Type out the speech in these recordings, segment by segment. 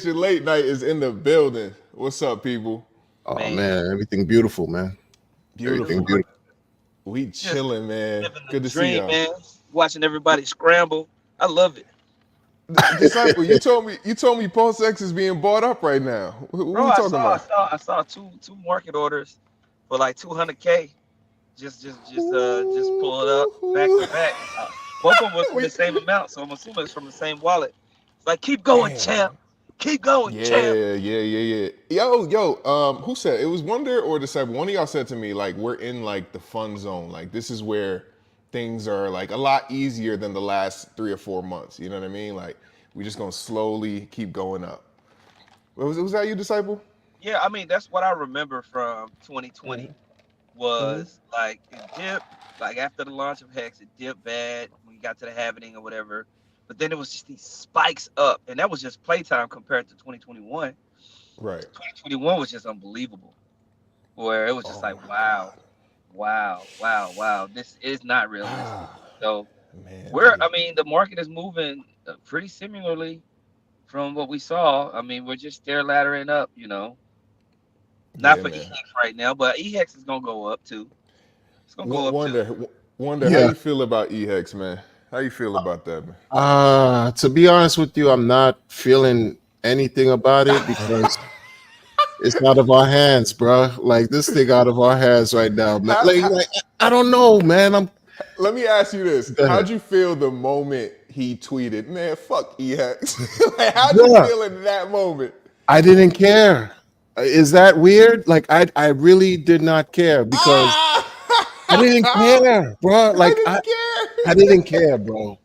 Late night is in the building. What's up, people? Oh Man, man, everything beautiful, man. Everything Beautiful. beautiful. We just chilling, man. living the Good to see dream, y'all. man. Watching everybody scramble. I love it. Disciple, you told me Pulse X is being bought up right now. What Bro, we talking about? I saw two market orders for like 200K. Just pull it up back to back. Both of them was for the Wait, same amount, so I'm assuming it's from the same wallet. It's like keep going, champ. damn. Keep going, champ. Yeah. Yo. Who said it was Wonder or Disciple? One of y'all said to me like we're in like the fun zone. Like this is where things are like a lot easier than the last 3 or 4 months. You know what I mean? Like we just gonna slowly keep going up. Was that you, Disciple? Yeah, I mean that's what I remember from 2020 was like it dipped, like after the launch of Hex, it dipped bad when you got to the Happening or whatever. But then it was just these spikes up, and that was just playtime compared to 2021. Right. 2021 was just unbelievable, where it was just Oh like, my wow, God. wow. This is not realistic. So Man, we're, like I mean, the market is moving pretty similarly from what we saw. I mean, we're just stair laddering up, not yeah, for man. EHEX right now, but EHEX is gonna go up too. It's gonna go up too. Wonder, how Yeah. you feel about EHEX, man? How you feel about that, man? To be honest with you, I'm not feeling anything about it because it's out of our hands, bro. Like this thing out of our hands right now, man. How, Like I don't know, man. I'm let me ask you this: Go how'd ahead. you feel the moment he tweeted, "Man, fuck EHEX"? Like, how'd you Yeah, feel in that moment? I didn't care. Is that weird? Like I really did not care because I didn't Ah! care, bro. I Like didn't I care. didn't care, bro.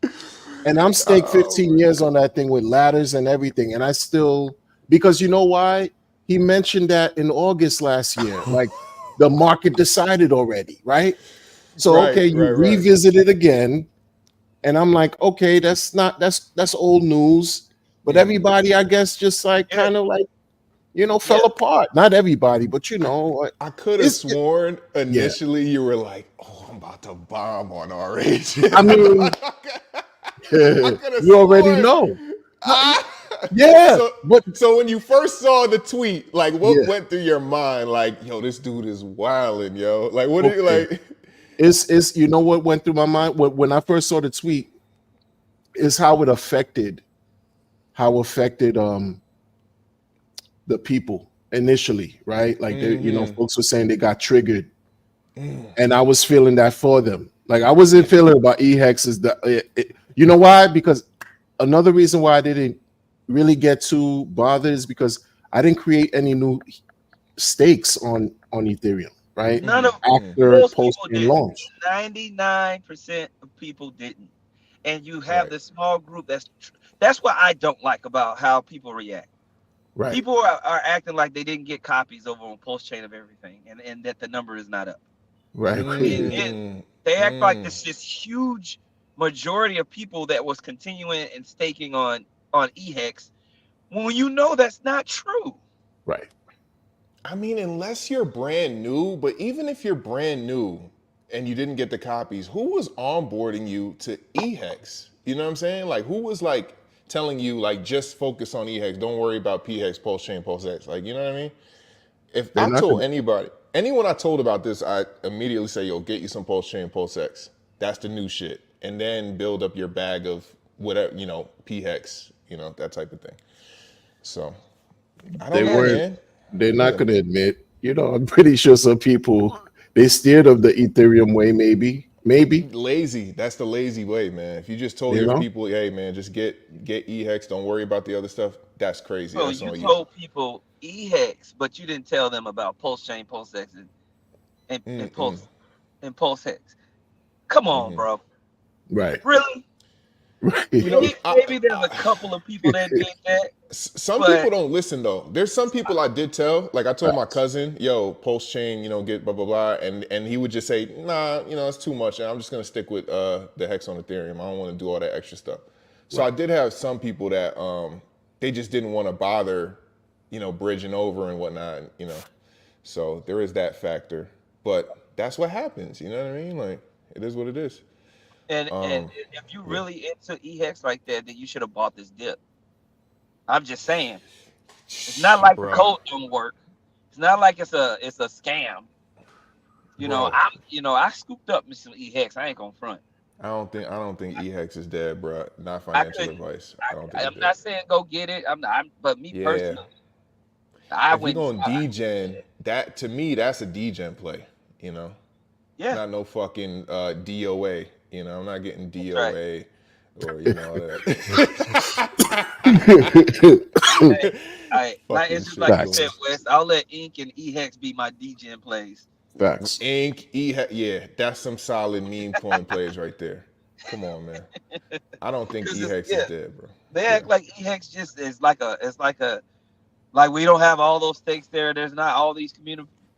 And I'm staked Oh 15 my years on that thing with ladders and everything. And I still, because you know why? He mentioned that in August last year. Like the market decided already, right? So okay, you right. revisit it again. And I'm like, okay, that's old news. But everybody, I guess, just like Yeah, kind of like, yeah. fell apart. Not everybody, but I could have it's sworn yeah. initially you were like, "Oh, I'm about to bomb on RH." I mean, I could have you already sworn. know. No, Ah! yeah, So, but so when you first saw the tweet, like, what yeah, went through your mind? Like, yo, this dude is wilding, yo. Like, what did you okay. like? It's you know what went through my mind when I first saw the tweet is how affected the people initially, right? Like folks were saying they got triggered, and I was feeling that for them. Like I wasn't feeling about EHEX is you know why? Because another reason why I didn't really get too bothered is because I didn't create any new stakes on Ethereum, right? None of After most post people and didn't. launch, 99% of people didn't. And you have Right. this small group that's what I don't like about how people react. right? People are acting like they didn't get copies over on Pulse Chain of everything and that the number is not up. Right. And they act like this huge majority of people that was continuing and staking on EHEX when you know that's not true. Right. I mean, unless you're brand new, but even if you're brand new and you didn't get the copies, who was onboarding you to EHEX? You know what I'm saying? Like, who was like telling you like just focus on EHEX, don't worry about PHEX, Pulse Chain, Pulse X? Like, you know what I mean? If They're I not told gonna. anybody, anyone I told about this, I immediately say, yo, get you some Pulse Chain, Pulse X. That's the new shit. And then build up your bag of whatever, PHEX, that type of thing. So I They don't know, weren't. man. They're not Yeah. going to admit. I'm pretty sure some people they steered of the Ethereum way. Maybe. Lazy. That's the lazy way, man. If you just told You your know. people, hey man, just get EHEX, don't worry about the other stuff, that's crazy. So That's you on you. told people EHEX, but you didn't tell them about Pulse Chain, Pulse X, and Pulse Hex. Come on, bro. Right. Really? You know, Maybe there's a couple of people that did that, some people but don't listen though. There's some people I did tell. Like I told my cousin, yo, post chain, get blah blah blah, and he would just say, nah, it's too much, and I'm just gonna stick with the hex on Ethereum. I don't want to do all that extra stuff. So I Right. did have some people that they just didn't want to bother, bridging over and whatnot. So there is that factor, but that's what happens. You know what I mean? Like it is what it is. and if you Yeah. really into EHEX like that, then you should have bought this dip. I'm just saying. It's not like the Bro, code don't work. It's not like it's a scam. bro. I scooped up me some E-Hex. I ain't gonna front. I don't think EHEX is dead, bro. Not I financial couldn't. advice. I don't think I'm it's not dead. saying go get it. But me Yeah. personally, I If you're went. going degen, that to me, that's a degen play. You know, Yeah, not no fucking DOA. You know, I'm not getting that's right. DOA or you know all that. Like Fucking it's just shit. like you Facts. said, Wes. I'll let Ink and E-Hex be my DGen plays. Facts. Ink, yeah, that's some solid meme coin plays right there. Come on, man. I don't think Because EHEX is dead, bro. they Yeah. act like E-Hex just is like we don't have all those stakes there. There's not all these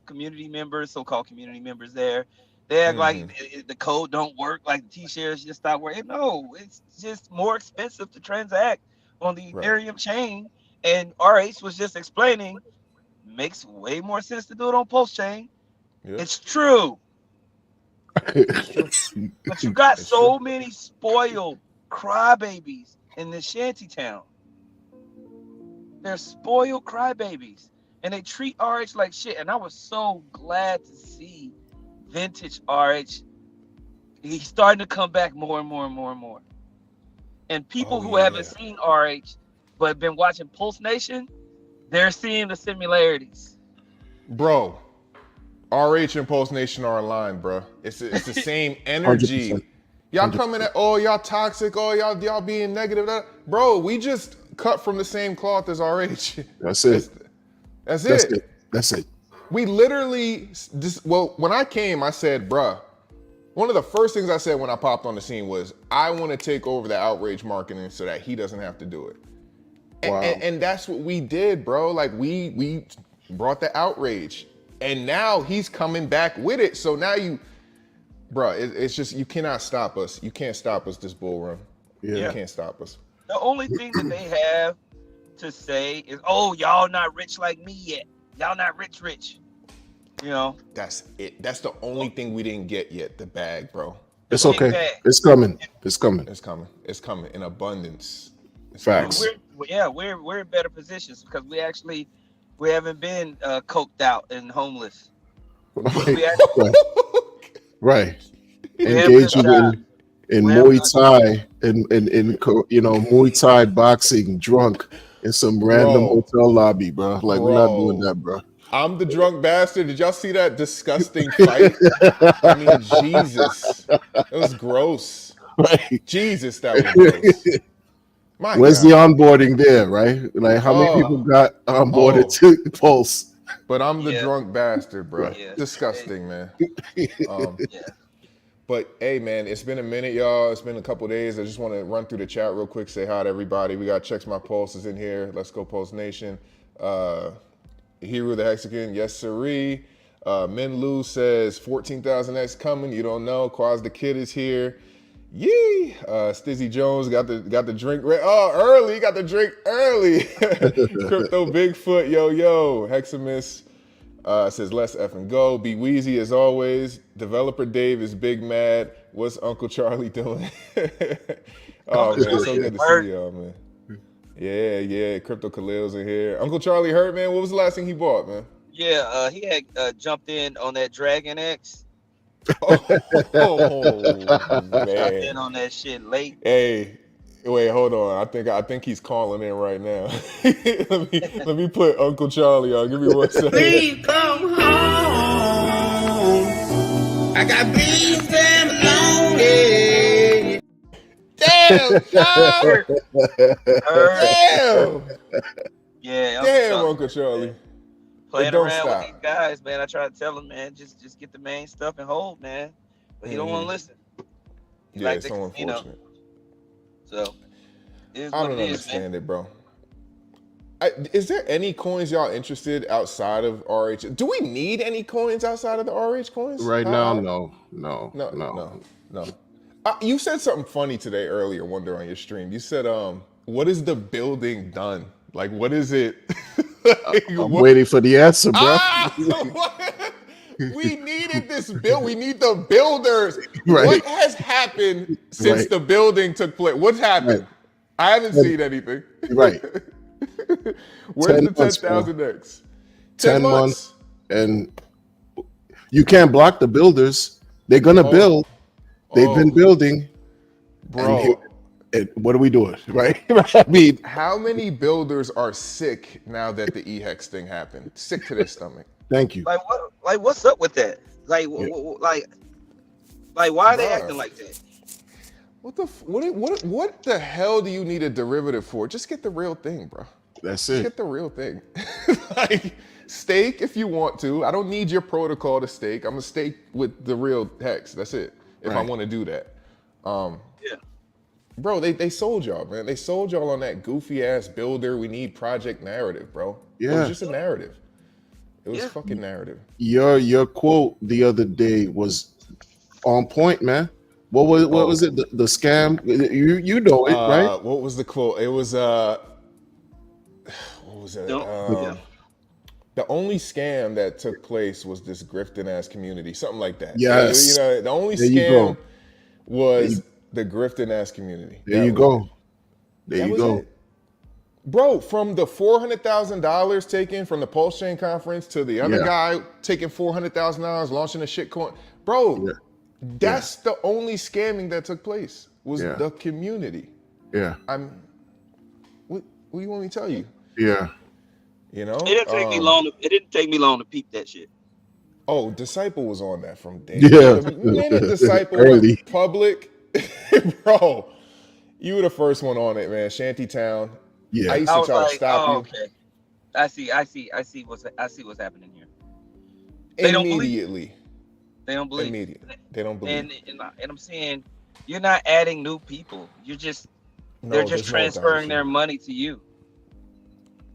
community members, so-called community members there. They act like the code don't work, like the T-shares just stop working. No, it's just more expensive to transact on the Right. Ethereum chain. And RH was just explaining, makes way more sense to do it on Pulse chain. Yeah. It's true. But you got It's so many spoiled crybabies in this shanty town. They're spoiled crybabies, and they treat RH like shit. And I was so glad to see vintage RH. He's starting to come back more and more and more and more. And people who haven't seen RH but have been watching Pulse Nation, they're seeing the similarities. Bro, RH and Pulse Nation are aligned, bro. It's the same energy. 100%. Y'all coming at, oh, y'all toxic, oh, y'all being negative. Bro, we just cut from the same cloth as RH. That's it. That's That's it. it. That's it. We literally, when I came, I said, bruh, one of the first things I said when I popped on the scene was, I want to take over the outrage marketing so that he doesn't have to do it. Wow. And that's what we did, bro. Like we brought the outrage, and now he's coming back with it. So now it's just, you cannot stop us. You can't stop us this bull run. Yeah. You can't stop us. The only thing that they have to say is, oh, y'all not rich like me yet. Y'all not rich. You know? That's it. That's the only thing we didn't get yet, the bag, bro. It's okay. It's coming. It's coming. It's coming. It's coming in abundance. Facts. We're in better positions because we haven't been coked out and homeless. Right. Engaging in Muay Thai and Muay Thai boxing, drunk in some random hotel lobby, bro. Like we're not doing that, bro. I'm the drunk bastard. Did y'all see that disgusting fight? I mean, Jesus, it was gross. Right. Jesus, that was gross. Where's the onboarding there, right? Like how many people got onboarded to Pulse? But I'm the drunk bastard, bro. Yeah. Disgusting, man. But hey, man, it's been a minute, y'all. It's been a couple days. I just want to run through the chat real quick, say hi to everybody. We got Checks My Pulses in here. Let's go, Pulse Nation. Hero the Hexagon, yes, sirree. Min Lu says 14,000X coming. You don't know. Quaz the Kid is here. Yee! Stizzy Jones got the drink early. Got the drink early. Crypto Bigfoot, yo. Heximus says let's effing go. Be Wheezy as always. Developer Dave is big mad. What's Uncle Charlie doing? Oh man, so good to see y'all, man. Yeah. Crypto Khalil's in here. Uncle Charlie hurt, man. What was the last thing he bought, man? Yeah, he had jumped in on that Dragon X. Man. In on that shit late. Hey, wait, hold on. I think he's calling in right now. let me put Uncle Charlie on. Give me 1 second. Please come home. I got beans and lonely. Damn, Charlie. Damn. Yeah, Damn, Uncle Charlie. Playing don't around stop. with these guys, man. I try to tell him, man, just get the main stuff and hold, man. But he don't want to listen. He Yeah, like it's the so casino. unfortunate. So it is I what don't it is, understand man. it, bro. Is there any coins y'all interested outside of RH? Do we need any coins outside of the RH coins? Right now, no. You said something funny today earlier, Wonder, on your stream. You said, what is the building done? Like, what is it? I'm waiting for the answer, bro. We needed this build. We need the builders. Right. What has happened since the building took place? What's happened? I haven't seen anything. Right. Where's 10 the months, bro. 10,000 X? 10 months, and you can't block the builders. They're gonna build. They've been building, bro. And what are we doing, right? I mean, How many builders are sick now that the EHEX thing happened? Sick to their stomach. thank you. Like what? Like what's up with that? Like like why are they Bruh. acting like that? What the hell do you need a derivative for? Just get the real thing, bro. That's Just it. get the real thing. Like stake if you want to. I don't need your protocol to stake. I'm gonna stake with the real hex. That's it. If I Right. want to do that. Yeah. Bro, they sold y'all, man. They sold y'all on that goofy ass builder. We need project narrative, bro. It Yeah. was just a narrative. It was Yeah. fucking narrative. Your quote the other day was on point, man. What was it? The scam? You know it, right? What was the quote? It was what was it? Yeah. The only scam that took place was this grifting ass community, something like that. Yes. You know, the only There you scam go. was the grifting ass community. There That you was go. it. There That you was go. it. Bro, from the $400,000 taken from the Pulse Chain conference to the other Yeah. guy taking $400,000, launching a shitcoin. Bro, Yeah. that's the only scamming that took place was Yeah. the community. Yeah. What do you want me to tell you? Yeah. You know? It didn't take me long. It didn't take me long to peep that shit. Oh, Disciple was on that from day Yeah. one. The minute Disciple Early. went public, bro, you were the first one on it, man. Shantytown. Yeah. I used I to was try like, to stop oh, you okay. I see what's happening here. They don't believe. immediately. They don't believe. Immediately. They don't believe. And I'm saying you're not adding new people. You're just No, they're just there's no transferring their adoption. money to you.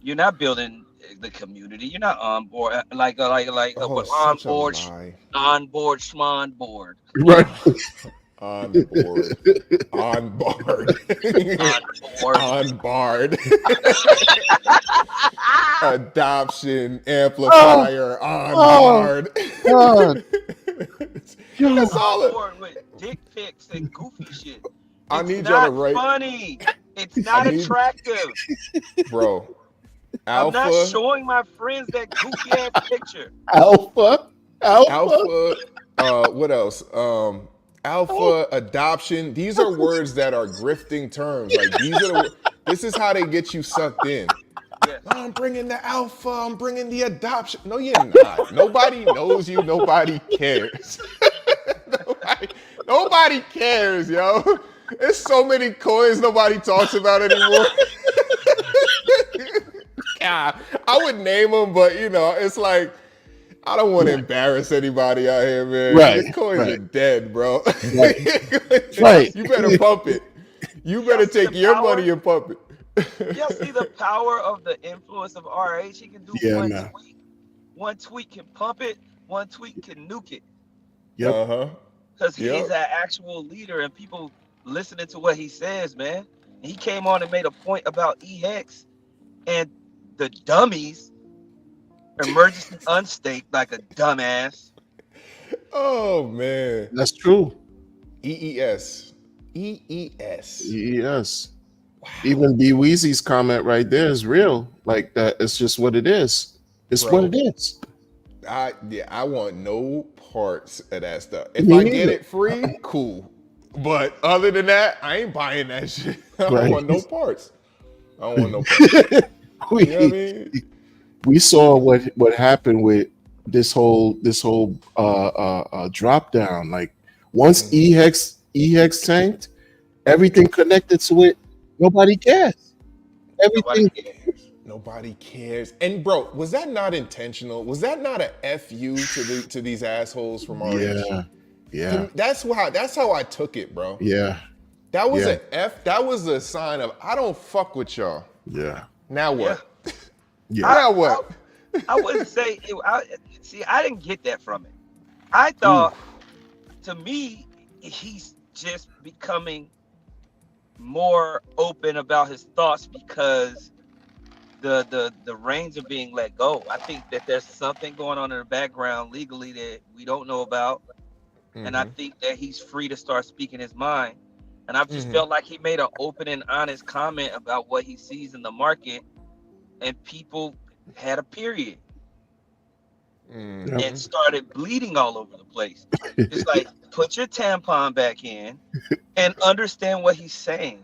You're not building the community. You're not on board like Oh, what on such a board lie. schmon board. Right. On board. On board. On board. On board. Adoption amplifier on board. God. That's all it. board with dick pics and goofy shit. I It's need y'all to not write, funny. It's not need- attractive. bro. I'm not Alpha, showing my friends that goofy ass picture. Alpha. alpha. What else? Alpha, adoption. These are words that are grifting terms. Like this is how they get you sucked in. Yes. Oh, I'm bringing the alpha. I'm bringing the adoption. No, you're not. Nobody knows you. Nobody cares. nobody cares, yo. There's so many coins nobody talks about anymore. God, I would name them, but you know, it's like I don't want to embarrass anybody out here, man. Right, The coins right. are dead, bro. Right. You better pump it. You better see take the your power? money and pump it. Y'all see the power of the influence of RH? He can do Yeah, one man. tweet. One tweet can pump it. One tweet can nuke it. Yep. Uh-huh. Because he's Yep. an actual leader and people listening to what he says, man. And he came on and made a point about EX and the dummies emergency unstaked like a dumbass. Oh man. That's true. EES. EES. Yes. Even B Weezy's comment right there is real. Like that, it's just what it is. It's Bro. what it is. I want no parts of that stuff. If Me I get neither. it free, cool. But other than that, I ain't buying that shit. I don't Right. want no parts. I don't want no parts. we, You know what I mean? we saw what happened with this whole drop down. Like once EHEX tanked, everything connected to it, nobody cares. Everything. Nobody cares. Nobody cares. And bro, was that not intentional? Was that not a FU to these assholes from RH? Yeah. That's how I took it, bro. Yeah. That was Yeah. an F. That was a sign of I don't fuck with y'all. Yeah. Now what? Yeah. Now what? I wouldn't say it. I didn't get that from it. I thought, to me, he's just becoming more open about his thoughts because the reins are being let go. I think that there's something going on in the background legally that we don't know about, and I think that he's free to start speaking his mind. And I've just felt like he made an open and honest comment about what he sees in the market, and people had a period Mm-hmm. and started bleeding all over the place. It's like, put your tampon back in and understand what he's saying.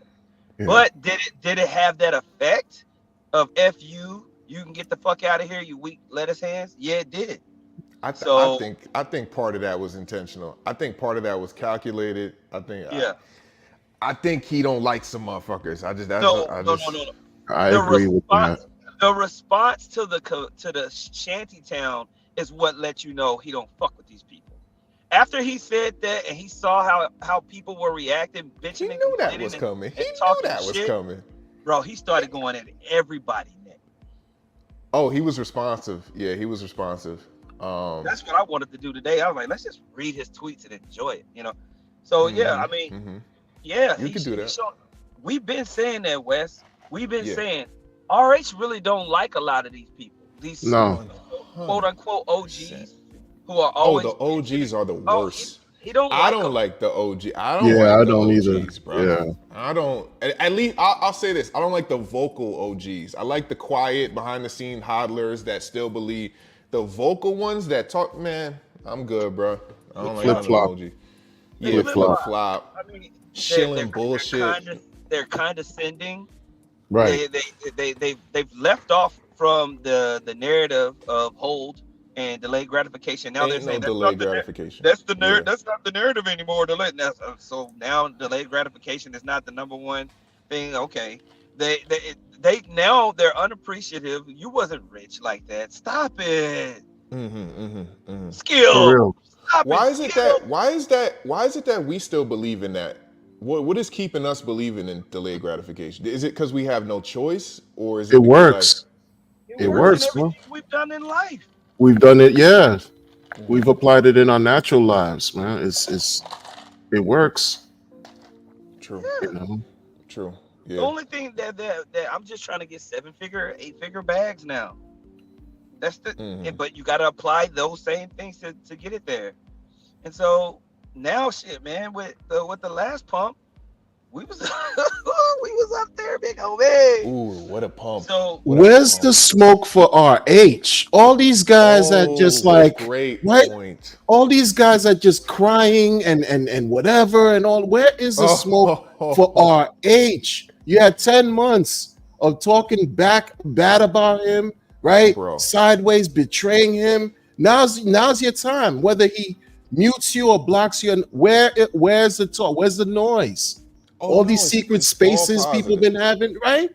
Yeah. But did it have that effect of F you can get the fuck out of here, you weak lettuce hands? Yeah, it did. I So think part of that was intentional. I think part of that was calculated. yeah. I think he don't like some motherfuckers. I just No. I The agree with that. The response to the shanty town is what let you know he don't fuck with these people. After he said that and he saw how people were reacting, bitching, He and knew that complaining was and- coming. and He knew talking that was shit, coming. bro. He started going at everybody. Nick. Oh, he was responsive. Yeah, he was responsive. That's what I wanted to do today. I was like, let's just read his tweets and enjoy it, you know. So yeah, I mean, yeah, You could do that. We've been saying that, Wes. We've been Yeah. saying RH really don't like a lot of these people. These No. quote unquote OGs who are Oh, always. the OGs are the Oh, worst. he don't. I Like don't them. like the OG. I don't Yeah, like I the don't either. OGs, bro. Yeah. I don't. At least I'll say this. I don't like the vocal OGs. I like the quiet, behind the scene hodlers that still believe. The vocal ones that talk, man, I'm good, bro. I don't like none of them Flip-flop. OGs. They Yeah, flip-flop. flip-flop. I mean, Shilling bullshit. They're condescending. Right. They've left off from the narrative of hold and delayed gratification. Now they're Ain't saying no that's delayed not the gratification. That's the Yeah. That's not the narrative anymore. So now delayed gratification is not the number one thing. Okay, they now they're unappreciative. You wasn't rich like that. Stop it. Skill. For real. Stop Why is it Skill. that? Why is it that we still believe in that? What is keeping us believing in delayed gratification? Is it because we have no choice, or is it? It because, works. It It works works, in bro. everything we've done in life. We've done it, yeah. We've applied it in our natural lives, man. It works, True. you know. True. The Yeah. only thing that I'm just trying to get 7-figure, 8-figure bags now. That's the but you gotta apply those same things to get it there. And so now shit, man, with the last pump, we was we was up there, big homie. Ooh, what a pump. So Where's the smoke for RH? All these guys are just like, great what? point. All these guys are just crying and whatever and all. Where is the smoke for RH? You had 10 months of talking bad about him, right? Bro. Sideways, betraying him. Now's your time. Whether he mutes you or blocks you, and where's the talk? Where's the noise? All these secret spaces people been having, right?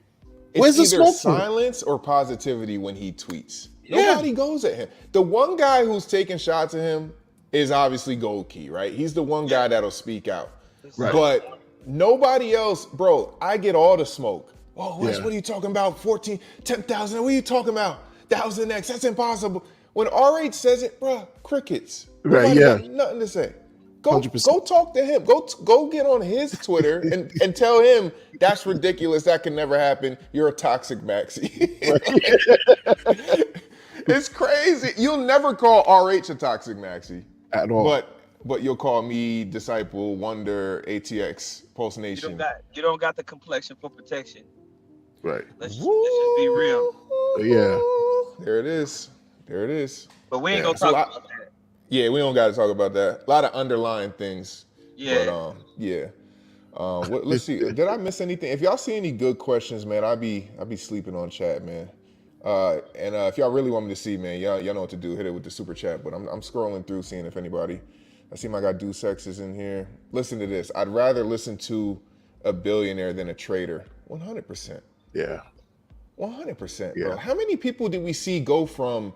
Where's the It's either smoke for? silence or positivity when he tweets. Yeah. Nobody goes at him. The one guy who's taking shots at him is obviously Gold Key, right? He's the one guy that'll speak out. Right. But nobody else, bro, I get all the smoke. Oh, Wes, Yeah. what are you talking about? 10,000. What are you talking about? 1,000x. That's impossible. When RH says it, bro, crickets. Right, Nobody yeah. got nothing to say. Go 100%. go talk to him. Go get on his Twitter and tell him that's ridiculous. That can never happen. You're a toxic maxi. It's crazy. You'll never call RH a toxic maxi At all. but you'll call me Disciple, Wonder, ATX, Pulse Nation. you don't got the complexion for protection. Right. Let's just be real. Yeah. There it is. There it is. But we ain't Yeah, gonna so talk about that. Yeah, we don't got to talk about that. A lot of underlying things. Yeah. But yeah. Let's see. Did I miss anything? If y'all see any good questions, man, I'd be sleeping on chat, man. And if y'all really want me to see, man, y'all know what to do. Hit it with the super chat. But I'm scrolling through, seeing if anybody. I see my guy Do Sex is in here. Listen to this. I'd rather listen to a billionaire than a trader. 100%. Yeah. 100%, Yeah. bro. How many people did we see go from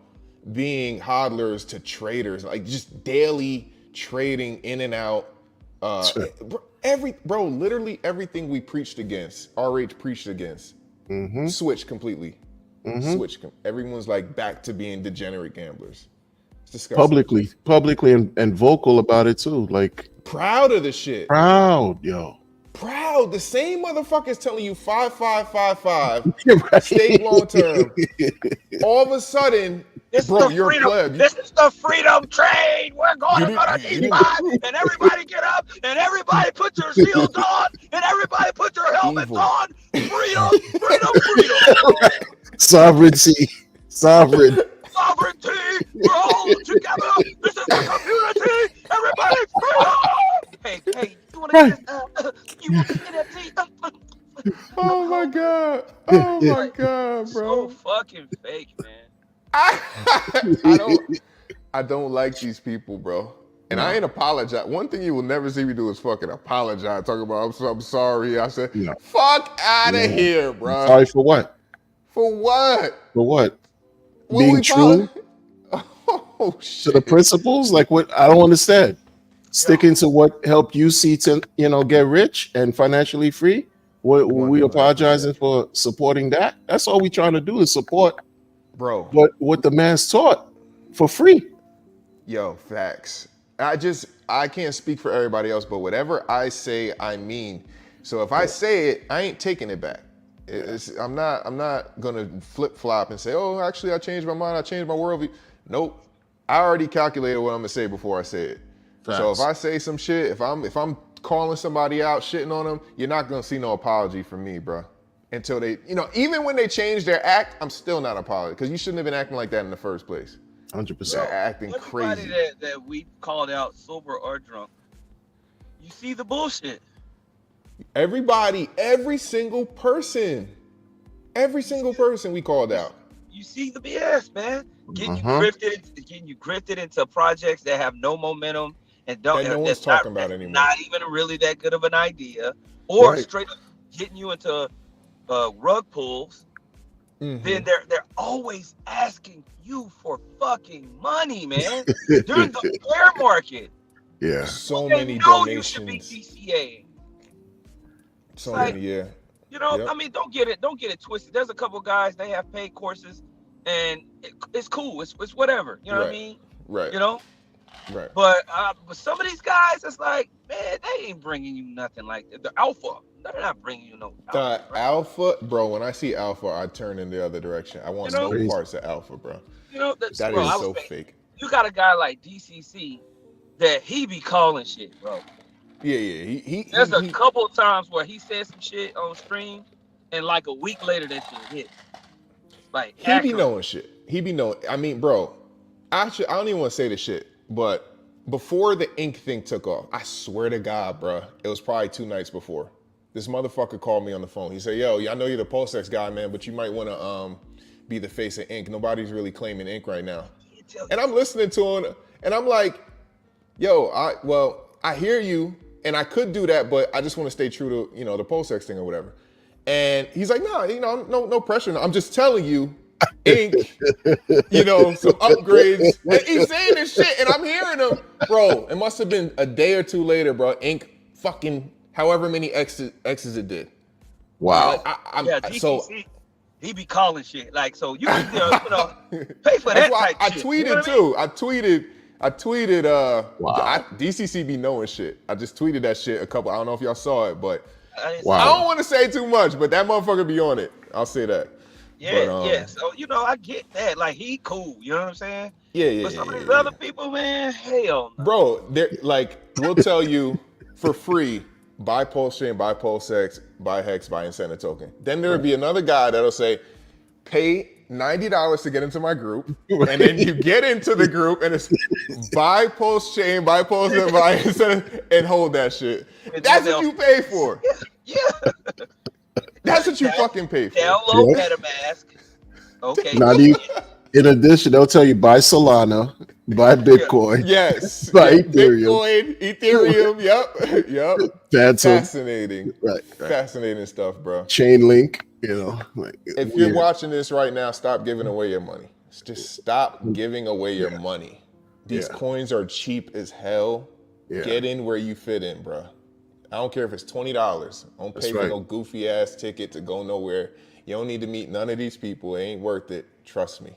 being hodlers to traders, like just daily trading in and out? Literally everything we preached against, RH preached against, switched completely. Switched. Everyone's like back to being degenerate gamblers. It's disgusting. Publicly and vocal about it too. Like Proud of the shit. proud, yo. Proud. The same motherfuckers telling you 5555 Right. stay long term. All of a sudden, bro, you're a pleb. This is the freedom trade. We're going to go to D5, and everybody get up, and everybody put your shields on, and everybody put your helmets Evil. on. Freedom, freedom, freedom. Sovereignty. Sovereign. Sovereignty. We're all together. This is a community. Everybody freedom. Hey, you want to you want the NFT? Oh my god. Oh my Like, god, so bro. fucking fake, man. I don't like these people, bro. And I ain't apologize. One thing you will never see me do is fucking apologize. Talk about I'm sorry. I said, No. fuck out of No. here, bro. Sorry for what? For what? For what? What Being we true Oh to shit. the principles? Like what? I don't understand. Sticking to what helped you see to get rich and financially free. What we 100%. apologizing for supporting that? That's all we trying to do is support Bro. what the man's taught for free. Yo, facts. I can't speak for everybody else, but whatever I say, I mean. So if I say it, I ain't taking it back. I'm not gonna flip flop and say, oh, actually, I changed my mind. I changed my worldview. Nope. I already calculated what I'm gonna say before I say it. So if I say some shit, if I'm calling somebody out, shitting on them, you're not gonna see no apology from me, bro. Until they, even when they change their act, I'm still not apologizing because you shouldn't have been acting like that in the first place. 100%. They're acting Everybody crazy. that we called out sober or drunk, you see the bullshit. Everybody, every single person we called out. You see the BS, man. Getting you grifted into projects that have no momentum and don't. That no one's that's not- talking about that's anymore. Not even really that good of an idea, or Right. straight up getting you into rug pulls. Mhm. Then they're always asking you for fucking money, man. During the bear market, Yeah. So they many know you should be donations. DCA. So like- many, yeah. Yep. I mean, don't get it twisted. There's a couple guys, they have paid courses, and it's cool. It's whatever. You know what I Right. mean? Right. Right. But some of these guys, it's like, man, they ain't bringing you nothing like that. The alpha, they're not bringing you no The alpha. Right? alpha, bro, when I see alpha, I turn in the other direction. I want no Crazy. parts of alpha, bro. That bro, is I was so saying, fake. you got a guy like DCC that he be calling shit, bro. Yeah. He There's a couple of times where he said some shit on stream, and like a week later, that shit hit. Like, He be accurate. knowing shit. He be knowing. I mean, bro, I don't even want to say this shit, but before the ink thing took off, I swear to God, bro, it was probably 2 nights before. This motherfucker called me on the phone. He said, yo, I know you're the PulseX guy, man, but you might want to be the face of ink. Nobody's really claiming ink right now. And I'm listening to him, and I'm like, yo, I hear you, and I could do that, but I just want to stay true to, the PulseX thing or whatever. And he's like, no pressure. I'm just telling you, ink, some upgrades. And he's saying this shit, and I'm hearing him. Bro, it must have been a day or two later, bro. Ink fucking however many X's it did. Wow. DCC, he be calling shit. Like, so you can, pay for That's that why type I shit. tweeted You know what I too. mean? I tweeted, Wow. DCC be knowing shit. I just tweeted that shit I don't know if y'all saw it, but I didn't Wow. I don't want to say too much, but that motherfucker be on it. I'll say that. Yeah, But, So I get that. Like, he cool. You know what I'm saying? Yeah. But some of these other people, man, hell no. Bro, they're like, we'll tell you for free, buy Pulse Chain, buy PulseX, buy Hex, buy Incentive Token. Then there'll be another guy that'll say, pay $90 to get into my group. And then you get into the group and it's buy Pulse Chain, buy PulseX, buy Incentive, and hold that shit. That's what you pay for. Yeah. That's what you fucking pay for. Download Yeah. MetaMask. Okay. Now, in addition, they'll tell you buy Solana, buy Bitcoin, Yes. Buy Yeah, Ethereum. Ethereum. Yep. Phantom, Fascinating. right. Fascinating stuff, bro. Chainlink. Like, If you're weird. watching this right now, stop giving away your money. Just stop giving away your money. These Yeah. coins are cheap as hell. Yeah. Get in where you fit in, bro. I don't care if it's $20. Don't pay That's for right. no goofy ass ticket to go nowhere. You don't need to meet none of these people. It ain't worth it. Trust me.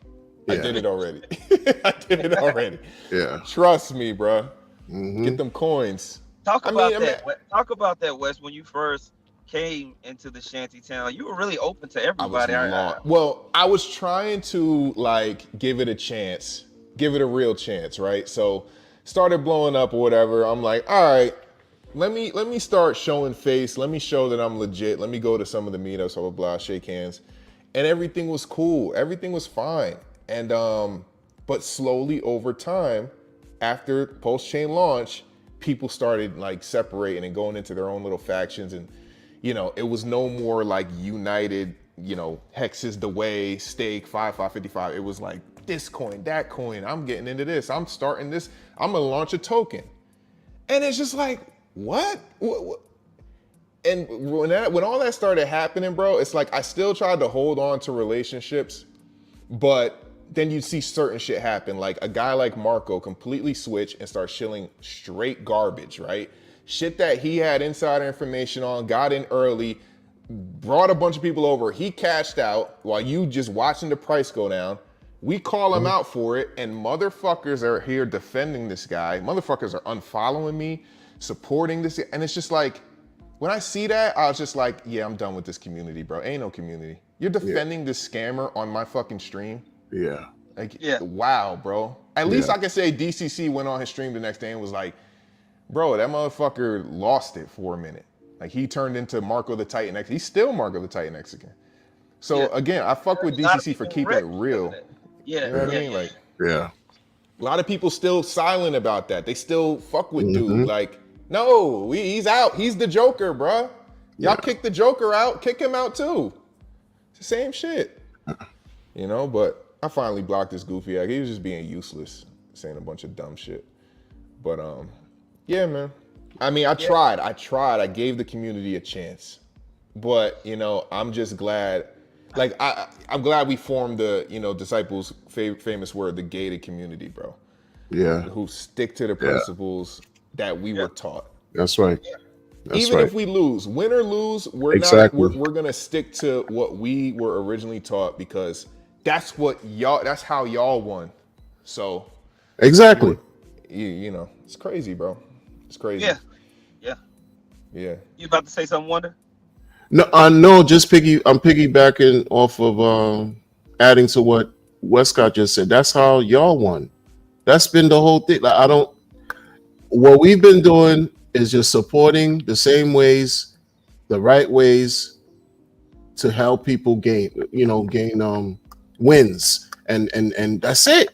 I Yeah. did it already. Yeah. Trust me, bro. Mhm. Get them coins. Talk I about mean, that. Talk about that, Wes. When you first came into the shanty town, you were really open to everybody. I was trying to give it a chance, give it a real chance, right? So started blowing up or whatever. I'm like, all right, let me start showing face. Let me show that I'm legit. Let me go to some of the meetups, blah, blah, blah, shake hands. and everything was cool. Everything was fine. And but slowly over time, after Pulse Chain launch, people started like separating and going into their own little factions, and it was no more like united. Hex is the way, stake 5555. It was like this coin, that coin. I'm getting into this. I'm starting this. I'm gonna launch a token, and it's just like what? And when all that started happening, bro, it's like I still tried to hold on to relationships, but then you see certain shit happen. Like a guy like Marco completely switch and start shilling straight garbage, right? Shit that he had insider information on, got in early, brought a bunch of people over. He cashed out while you just watching the price go down. We call him out for it, and motherfuckers are here defending this guy. Motherfuckers are unfollowing me, supporting this, and it's just like, when I see that, I was just like, yeah, I'm done with this community, bro. Ain't no community. You're defending this scammer on my fucking stream. Yeah. Like, Yeah. wow, bro. At least I can say DCC went on his stream the next day and was like, bro, that motherfucker lost it for a minute. Like, he turned into Marco the Titan X. He's still Marco the Titan X again. So, again, I fuck with A lot of DCC for people keeping it wrecked real. because of that. Yeah. You know what I yeah, mean? yeah. Like, Yeah. a lot of people still silent about that. They still fuck with dude. Like, no, he's out. He's the Joker, bruh. Y'all kick the Joker out. Kick him out too. It's the same shit. But I finally blocked this goofy act. He was just being useless, saying a bunch of dumb shit. But yeah, man. I mean, I tried. I gave the community a chance. But, I'm just glad. Like, I'm glad we formed the, Disciples' famous word, the gated community, bro. Yeah. Who stick to the principles that we were taught. That's right. That's Even right. if we lose, win or lose, we're Exactly. not. We're gonna stick to what we were originally taught, because that's how y'all won. So Exactly. it's crazy, bro. It's crazy. Yeah. Yeah. Yeah. You about to say something, Wonder? No, just I'm piggybacking off of adding to what Westcott just said. That's how y'all won. That's been the whole thing. Like, what we've been doing is just supporting the same ways, the right ways to help people gain wins. And that's it.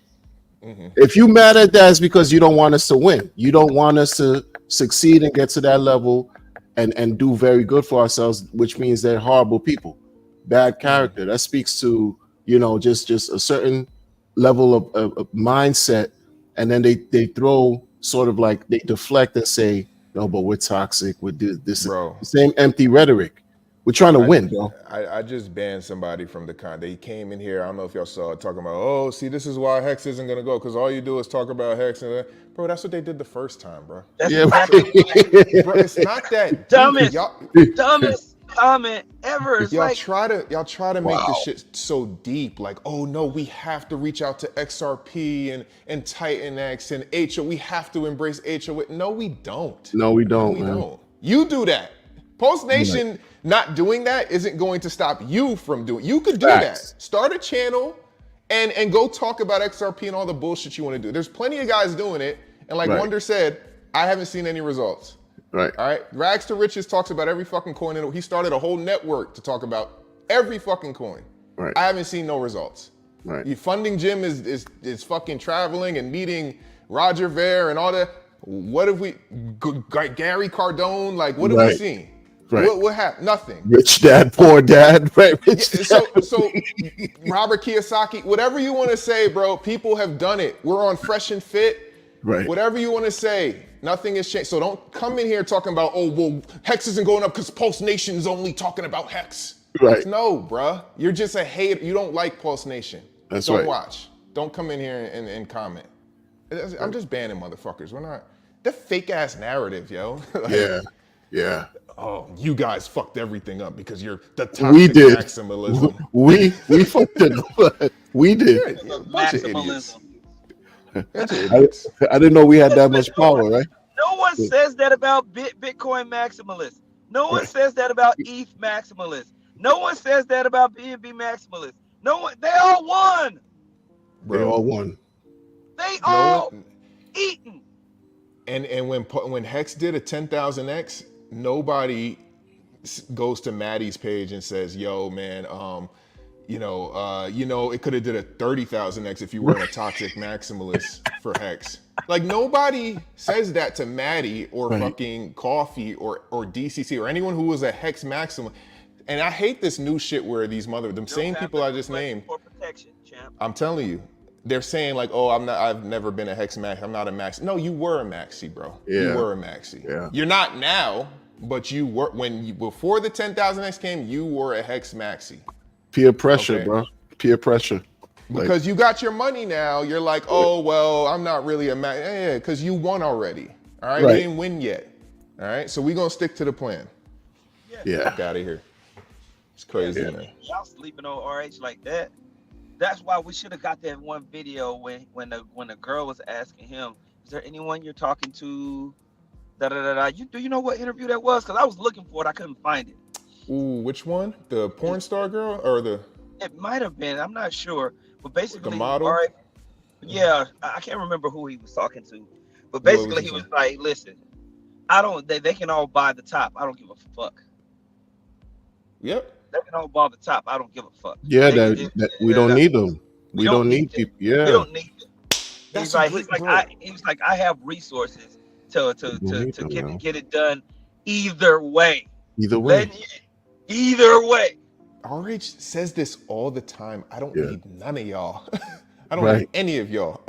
If you mad at that, it's because you don't want us to win. You don't want us to succeed and get to that level and do very good for ourselves, which means they're horrible people, bad character. That speaks to, just a certain level of mindset. And then they throw sort of like, they deflect and say, no, but we're toxic. We're this Bro. same empty rhetoric. We're trying to win, bro. I just banned somebody from the They came in here. I don't know if y'all saw it, talking about, oh, see, this is why Hex isn't gonna go, because all you do is talk about Hex and that. Bro, that's what they did the first time, bro. That's Yeah, exactly Bro, it's not that Dumbest. deep. dumbest comment ever. It's Y'all like, try to make this shit so deep, like, oh no, we have to reach out to XRP and Titan X and HO. We have to embrace HO. No, we don't. No, we don't, We man. don't. You do that. Post Nation not doing that isn't going to stop you from doing. You could do Facts. that. Start a channel and go talk about XRP and all the bullshit you want to do. There's plenty of guys doing it, and like Right. Wonder said, I haven't seen any results. Right. All right, Rags to Riches talks about every fucking coin. He started a whole network to talk about every fucking coin. Right. I haven't seen no results. Right. You funding Jim is fucking traveling and meeting Roger Ver and all that. What have we? Gary Cardone, like what have we Right. seen? Right. What happened? Nothing. Rich dad, poor dad. Right. Rich So Robert Kiyosaki, whatever you want to say, bro. People have done it. We're on Fresh and Fit. Right. Whatever you want to say, nothing has changed. So don't come in here talking about, oh, well, Hex isn't going up because Pulse Nation's only talking about Hex. Right. No, bruh. You're just a hater. You don't like Pulse Nation. That's don't right. watch. Don't come in here and comment. I'm just banning motherfuckers. We're not. The fake ass narrative, yo. Like, Yeah. Yeah. oh, you guys fucked everything up because you're the We toxic did. maximalism. We fucked it up. We did. You're a bunch of idiots. maximalism. Bunch of idiots. I didn't know we had that much power, right? No one says that about Bitcoin maximalists. No one says that about ETH maximalists. No one says that about BNB maximalists. No one. They all won. They all won. They No all one- eaten. And when Hex did a 10,000x, nobody goes to Maddie's page and says, "Yo, man, you know, it could have did a 30,000x if you weren't a toxic maximalist for Hex. Like nobody says that to Maddie or Right. fucking Coffee or DCC or anyone who was a Hex maximalist. And I hate this new shit where these them same people I just named. For protection, champ. I'm telling you, they're saying like, oh, I've never been a Hex max. I'm not a max. No, you were a maxi, bro. Yeah. You were a maxi. Yeah. You're not now, but you were before the 10,000x came. You were a Hex maxi. Peer pressure, Okay. bro. Peer pressure. Because you got your money now, you're like, oh well, I'm not really a max. Yeah, because you won already. All right, Right. we didn't win yet. All right, so we gonna stick to the plan. Yeah. Fuck out of here. It's crazy, man. Y'all sleeping on RH like that. That's why we should have got that one video when the girl was asking him, "Is there anyone you're talking to?" Da da da da. Do you know what interview that was? Because I was looking for it, I couldn't find it. Ooh, which one? The porn star girl or the? It might have been. I'm not sure. But basically, The model? RH, yeah, I can't remember who he was talking to. But What was basically, he he was saying? like, "Listen, I don't. They can all buy the top. I don't give a fuck. Yep. They can all buy the top. I don't give a fuck. Yeah, They- that we don't need them. We don't need them. people. Yeah. We don't need them." That's He was like, I have resources to need them, man. get it done either way. Either way. Either way. RH says this all the time. I don't Yeah. need none of y'all. I don't Right. need any of y'all.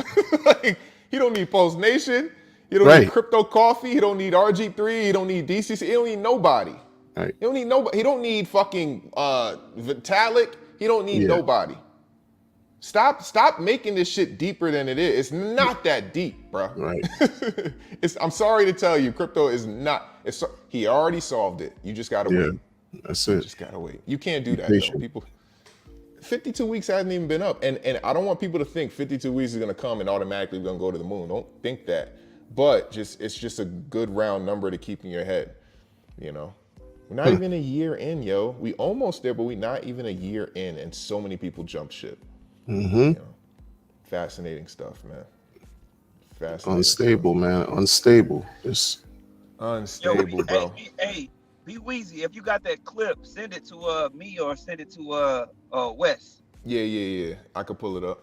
Like, he don't need Post Nation. He don't Right. need Crypto Coffee. He don't need RG3. He don't need DCC. He don't need nobody. Right. He don't need nobody. He don't need fucking Vitalik. He don't need Yeah. nobody. Stop making this shit deeper than it is. It's not that deep, bro. Right. I'm sorry to tell you, crypto is not. He already solved it. You just gotta Yeah. wait. That's You it. just gotta wait. You can't do that patient. though. People. 52 weeks hasn't even been up, and I don't want people to think 52 weeks is gonna come and automatically we're gonna go to the moon. Don't think that. But it's just a good round number to keep in your head. You know, we're not even a year in, yo. We almost there, but we're not even a year in, and so many people jump ship. Mm-hmm. You know, fascinating stuff, man. Fascinating. Unstable, man. Unstable. It's Unstable, bro. Hey, B Weezy, if you got that clip, send it to me or send it to Wes. Yeah. I could pull it up.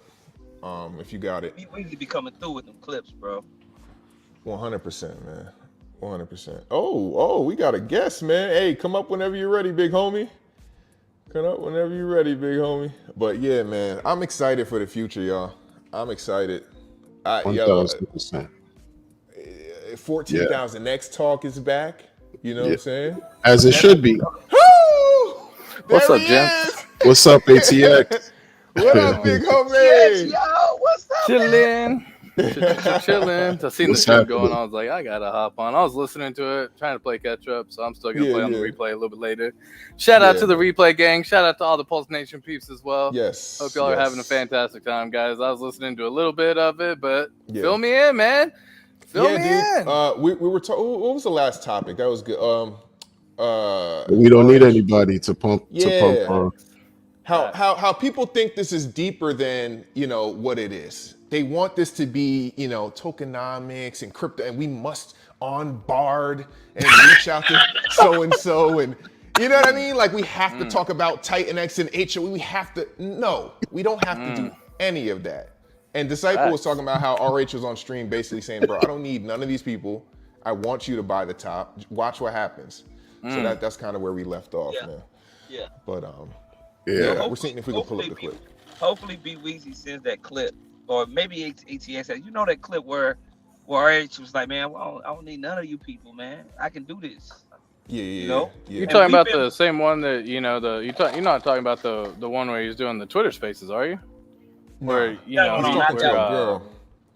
If you got it. B Weezy be coming through with them clips, bro. 100%, man. 100%. Oh, we got a guest, man. Hey, come up whenever you're ready, big homie. Come up whenever you're ready, big homie. But yeah, man, I'm excited for the future, y'all. I'm excied. 1,000%. 14,000X talk is back. You know what I'm saying? As it should be. Woo! What's There up, he gents? is. What's up, ATX? What up, big Yes, homie? yo, what's up? Chilling. Chilling. I seen the What's show happening? going on. I was like, I gotta hop on. I was listening to it, trying to play catch up, so I'm still gonna play on the Yeah. replay a little bit later. Shout out Yeah. to the replay gang. Shout out to all the Pulse Nation peeps as well. Yes. Hope y'all are having a yes. fantastic time, guys. I was listening to a little bit of it, but Yeah. fill me in, man. Fill me in. We were talking. What was the last topic? That was good. We don't need anybody to pump. Yeah. How people think this is deeper than what it is. They want this to be tokenomics and crypto, and we must on Bard and reach out to so and so, and you know what I mean. Like we have to talk about Titan-X and HO. We have to. No, we don't have to do any of that. And Disciple was talking about how RH was on stream, basically saying, "Bro, I don't need none of these people. I want you to buy the top. Watch what happens." So that's kind of where we left off, Yeah. man. Yeah. But Yeah. we're seeing if we can pull up the clip. Hopefully, B Weezy sends that clip, or maybe ATX. You know that clip where RH was like, "Man, I don't need none of you people, man. I can do this." Yeah. know? Yeah. You're And talking we've about been- the same one that you're not talking about the one where he's doing the Twitter Spaces, are you? Where Nah. you No, know no, he- not Talking where, to a girl.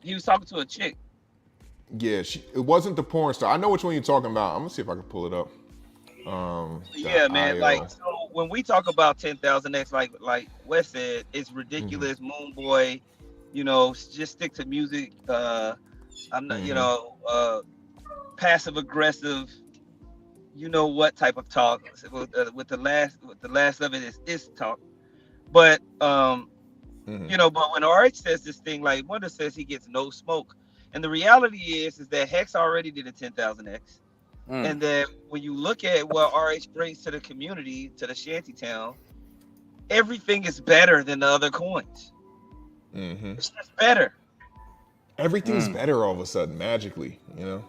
He was talking to a chick. Yeah, it wasn't the porn star. I know which one you're talking about. I'm gonna see if I can pull it up. Yeah, man. .io. Like, so when we talk about 10,000X, like Wes said, it's ridiculous. Moon Boy, just stick to music. I'm not, passive aggressive. You know what type of talk? With the last of it is talk. But but when RH says this thing, like Wonder says, he gets no smoke. And the reality is that Hex already did a 10,000X. And then when you look at what RH brings to the community, to the shanty town, everything is better than the other coins. Mm-hmm. It's just better. Everything's better all of a sudden, magically, You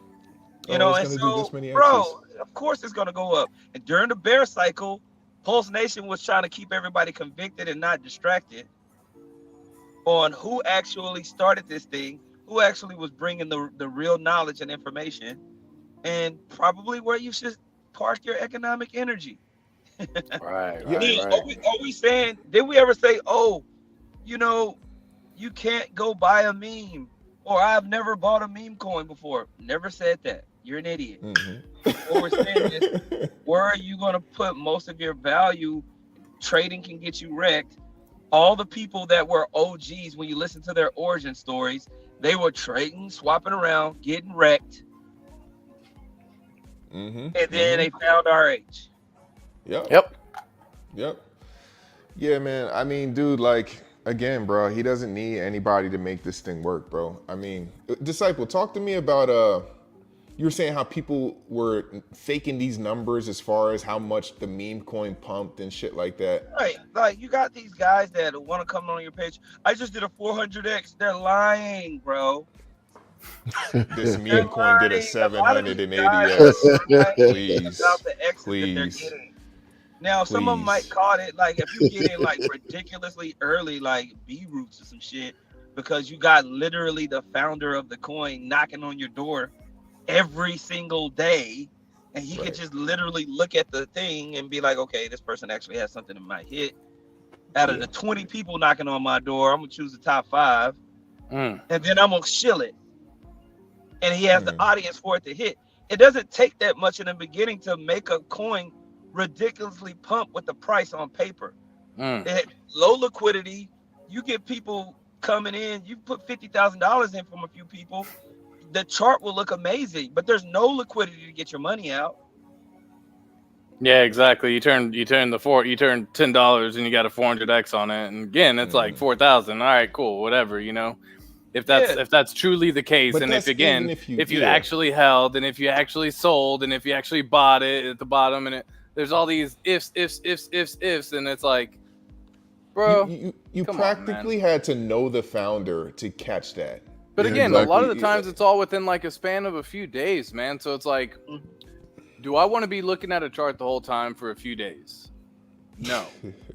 Oh, know, it's and gonna do so, this many bro, X's. of course it's gonna go up. And during the bear cycle, Pulse Nation was trying to keep everybody convicted and not distracted on who actually started this thing, who actually was bringing the real knowledge and information, and probably where you should park your economic energy. Right, Yeah. right, Are right. we saying, did we ever say, oh, you know, you can't go buy a meme, or I've never bought a meme coin before? Never said that. You're an idiot. Mm-hmm. What we're saying is, where are you going to put most of your value? Trading can get you wrecked. All the people that were OGs, when you listen to their origin stories, they were trading, swapping around, getting wrecked, Mm-hmm. and then they found RH. Yep. Yep. Yeah, man. I mean, dude, like, again, bro, he doesn't need anybody to make this thing work, bro. I mean, Disciple, talk to me about you were saying how people were faking these numbers as far as how much the meme coin pumped and shit like that. Right, like you got these guys that want to come on your page. I just did a 400x. They're lying, bro. This They're meme coin did a lying. lot of these 780x. guys are lying Please. about the X's that Please. they're getting. Now, some of them might Please. call it like if you get in like ridiculously early, like B roots or some shit, because you got literally the founder of the coin knocking on your door every single day, and he Right. could just literally look at the thing and be like, okay, this person actually has something that might hit. Out of the 20 people knocking on my door, I'm gonna choose the top 5, Mm. and then I'm gonna shill it. And he has the audience for it to hit. It doesn't take that much in the beginning to make a coin ridiculously pump with the price on paper. Mm. It, low liquidity, you get people coming in, you put $50,000 in from a few people, the chart will look amazing, but there's no liquidity to get your money out. Yeah, exactly. You turn $10 and you got a 400x on it, and again, it's like 4,000. All right, cool, whatever. If that's truly the case, But and that's if again, even if you yeah. actually held, and if you actually sold, and if you actually bought it at the bottom, and there's all these ifs, and it's like, bro. You come on, man. practically had to know the founder to catch that. But Yeah, again, a lot of the exactly. times it's all within like a span of a few days, man. So it's like, do I want to be looking at a chart the whole time for a few days? No.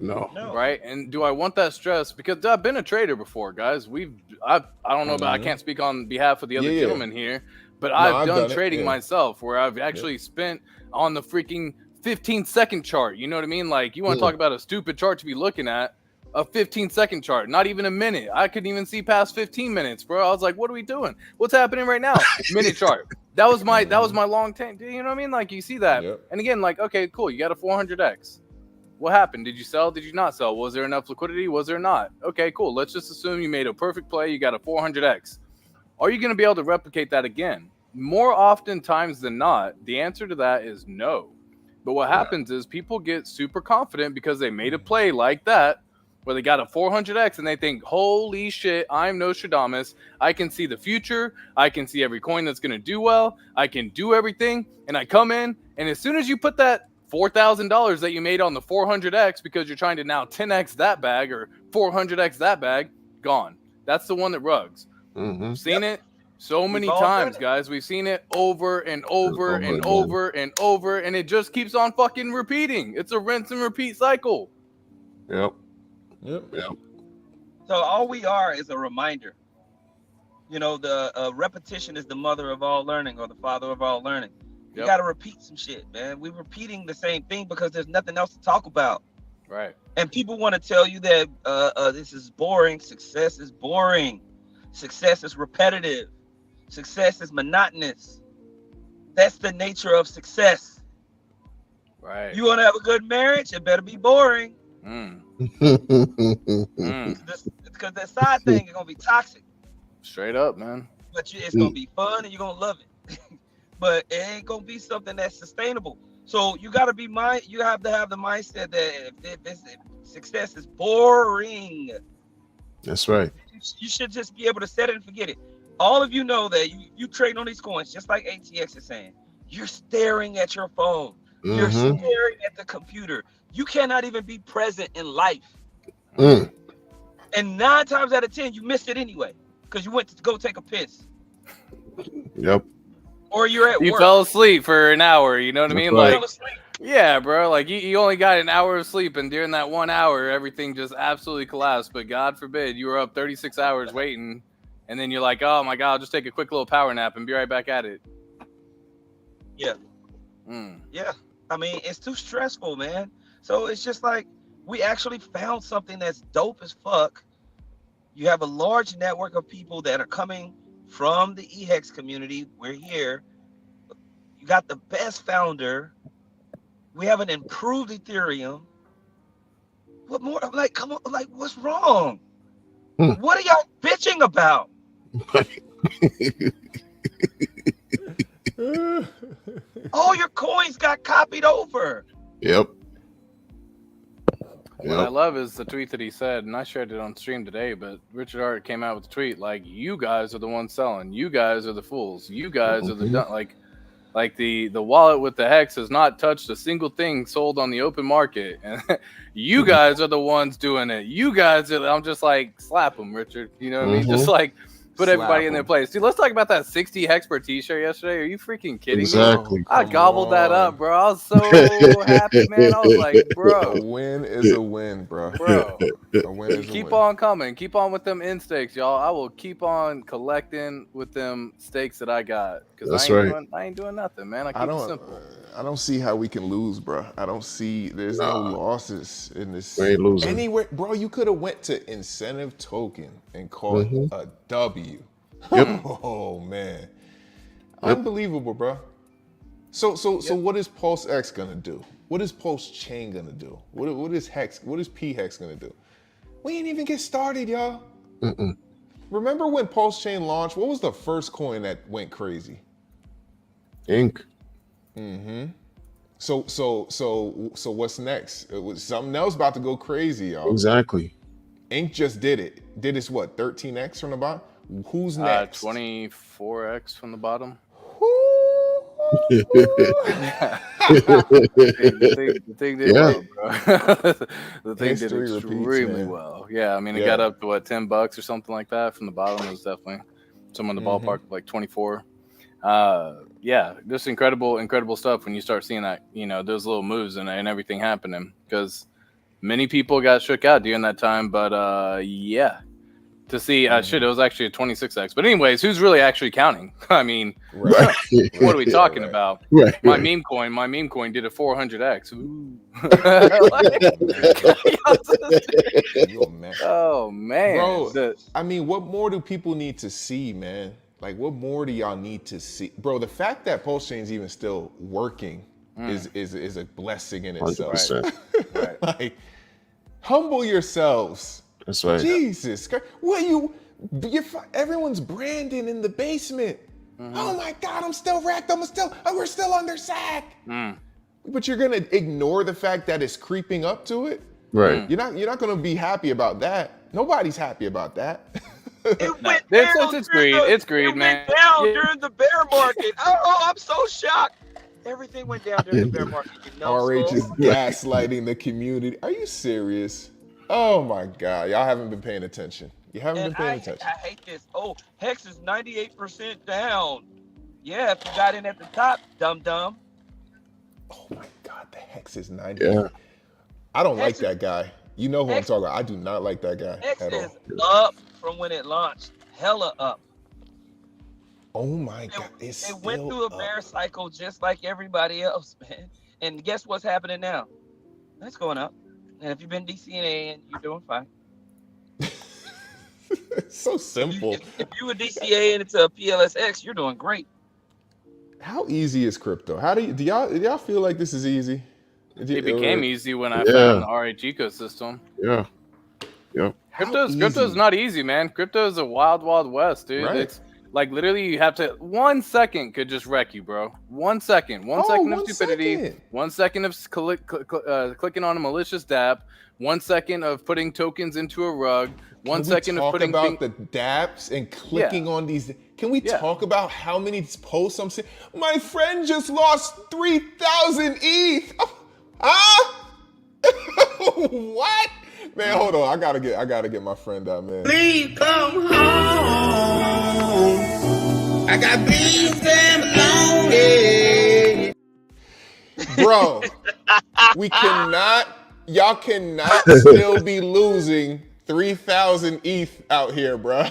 No. Right? And do I want that stress? Because I've been a trader before, guys. I don't know about, I can't speak on behalf of the other Yeah. gentlemen here, but No, I've I've done done it, trading yeah. myself where I've actually spent on the freaking 15-second chart. You know what I mean? Like, you want to talk about a stupid chart to be looking at? A 15-second chart, not even a minute. I couldn't even see past 15 minutes, bro. I was like, what are we doing? What's happening right now? Minute chart. That was my long tank. You know what I mean? Like, you see that. Yep. And again, like, okay, cool. You got a 400x. What happened? Did you sell? Did you not sell? Was there enough liquidity? Was there not? Okay, cool. Let's just assume you made a perfect play. You got a 400x. Are you going to be able to replicate that again? More often times than not, the answer to that is no. But what happens is people get super confident because they made a play like that, where they got a 400x and they think, holy shit, I'm Nostradamus. I can see the future. I can see every coin that's going to do well. I can do everything. And I come in, and as soon as you put that $4,000 that you made on the 400x because you're trying to now 10x that bag or 400x that bag, gone. That's the one that rugs. Mm-hmm. We've seen it so many all times, done it. guys. We've seen it over and over and again. over and over, and it just keeps on fucking repeating. It's a rinse and repeat cycle. Yep. Yep. Yep. So all we are is a reminder. The repetition is the mother of all learning, or the father of all learning. You Yep. got to repeat some shit, man. We're repeating the same thing because there's nothing else to talk about. Right. And people want to tell you that this is boring. Success is boring. Success is repetitive. Success is monotonous. That's the nature of success. Right. You want to have a good marriage? It better be boring. Mm. Because that side thing is going to be toxic. Straight up, man. But it's going to be fun and you're going to love it. But it ain't going to be something that's sustainable. So you got to be you have to have the mindset that if success is boring, That's right. you should just be able to set it and forget it. All of you know that you trade on these coins, just like ATX is saying. You're staring at your phone. You're Mhm. staring at the computer. You cannot even be present in life. Mm. And 9 times out of 10, you missed it anyway because you went to go take a piss Yep. or you're at You work. fell asleep for an hour. You know what I That's mean? right. You Like, fell asleep. yeah, bro. Like you only got an hour of sleep, and during that 1 hour, everything just absolutely collapsed. But God forbid you were up 36 hours waiting, and then you're like, oh my God, I'll just take a quick little power nap and be right back at it. Yeah. Mm. Yeah. I mean, it's too stressful, man. So it's just like we actually found something that's dope as fuck. You have a large network of people that are coming from the eHex community. We're here. You got the best founder. We have an improved Ethereum. What more? I'm like, come on, like, what's wrong? Hmm. What are y'all bitching about? All your coins got copied over. Yep. What I Yep. love is the tweet that he said, and I shared it on stream today, but Richard Hart came out with a tweet like, you guys are the ones selling. You guys are the fools. You guys are the like the wallet with the hex has not touched a single thing sold on the open market. And you guys are the ones doing it. You guys are, I'm just like, slap them, Richard. You know what I mean? Just like put Slap everybody in their 'em. place. Dude, let's talk about that 60 hex per t-shirt yesterday. Are you freaking kidding me? Exactly. I Come gobbled that on. up, bro. I was so happy, man. I was like, A bro, win is a win, bro. bro. A win is a Keep win. on coming. Keep on with them in stakes, y'all. I will keep on collecting with them stakes that I got. Because That's I ain't doing nothing, man. I keep I it simple. don't see how we can lose, bro. I don't see there's no Nah. losses in this. We ain't losing. Anywhere, bro. You could have went to incentive token and caught a W. Yep. Oh man, Yep. unbelievable, bro. So what is Pulse X gonna do? What is Pulse Chain gonna do? What is Hex? What is P Hex gonna do? We ain't even get started, y'all. Mm-mm. Remember when Pulse Chain launched? What was the first coin that went crazy? Ink. So what's next? It was something else about to go crazy, y'all. Exactly. Ink just did it. Did its what? 13x from the bottom. Who's next? 24x from the bottom. The thing did Yeah. well, bro. The thing History did repeats, extremely man. well. Yeah, I mean, it Yeah. got up to what, $10 or something like that from the bottom. It was definitely somewhere in the ballpark of like 24. Yeah, just incredible stuff when you start seeing that, you know, those little moves and everything happening, because many people got shook out during that time. But yeah, to see shit, it was actually a 26x. But anyways, who's really actually counting? I mean, Right. what are we talking right. about? Right. My meme coin did a 400x. Ooh. You a man. Oh man, Bro, I mean, what more do people need to see, man? Like, what more do y'all need to see? Bro, the fact that Pulse Chain's even still working is a blessing in itself. 100%. Like, humble yourselves. That's right. Jesus Christ. Everyone's branding in the basement. Oh my God, I'm still wrecked. We're still under sack. But you're gonna ignore the fact that it's creeping up to it? Right. You're not gonna be happy about that. Nobody's happy about that. It went It's- down. it's during greed. the- It's greed, it man. went down Yeah. during the bear market. Oh, I'm so shocked. Everything went down during the bear market. You know, RH so- is gaslighting the community. Are you serious? Oh my God, y'all haven't been paying attention. You haven't And been paying I attention. hate this. Oh, Hex is 98% down. Yeah, if you got in at the top, dumb. Oh my God, the Hex is 90. Yeah. I don't like Hex that guy. You know who Hex- I'm talking about. I do not like that guy Hex at is all. up from when it launched. Hella up. Oh my God, it's It went still through a up. bear cycle just like everybody else, man. And guess what's happening now? It's going up. And if you've been DCA, you're doing fine. It's so simple. If you were DCA and it's a PLSX, you're doing great. How easy is crypto? How do y'all feel like this is easy? It became easy when I Yeah. found the RH ecosystem. Yeah. Yep. How Crypto's easy? not easy, man. Crypto is a wild west, dude. Right. It's like literally you have to 1 second could just wreck you, bro. 1 second. One second of 1 stupidity. second. 1 second of clicking on a malicious dApp. 1 second of putting tokens into a rug, Can we second of talk putting about the dApps and clicking on these? Can we Yeah. talk about how many posts I'm seeing? My friend just lost 3,000 ETH. Huh? What? Man, hold on. I gotta get my friend out, man. Please come home. I got bills damn lonely. Bro, y'all cannot still be losing 3,000 ETH out here, bro.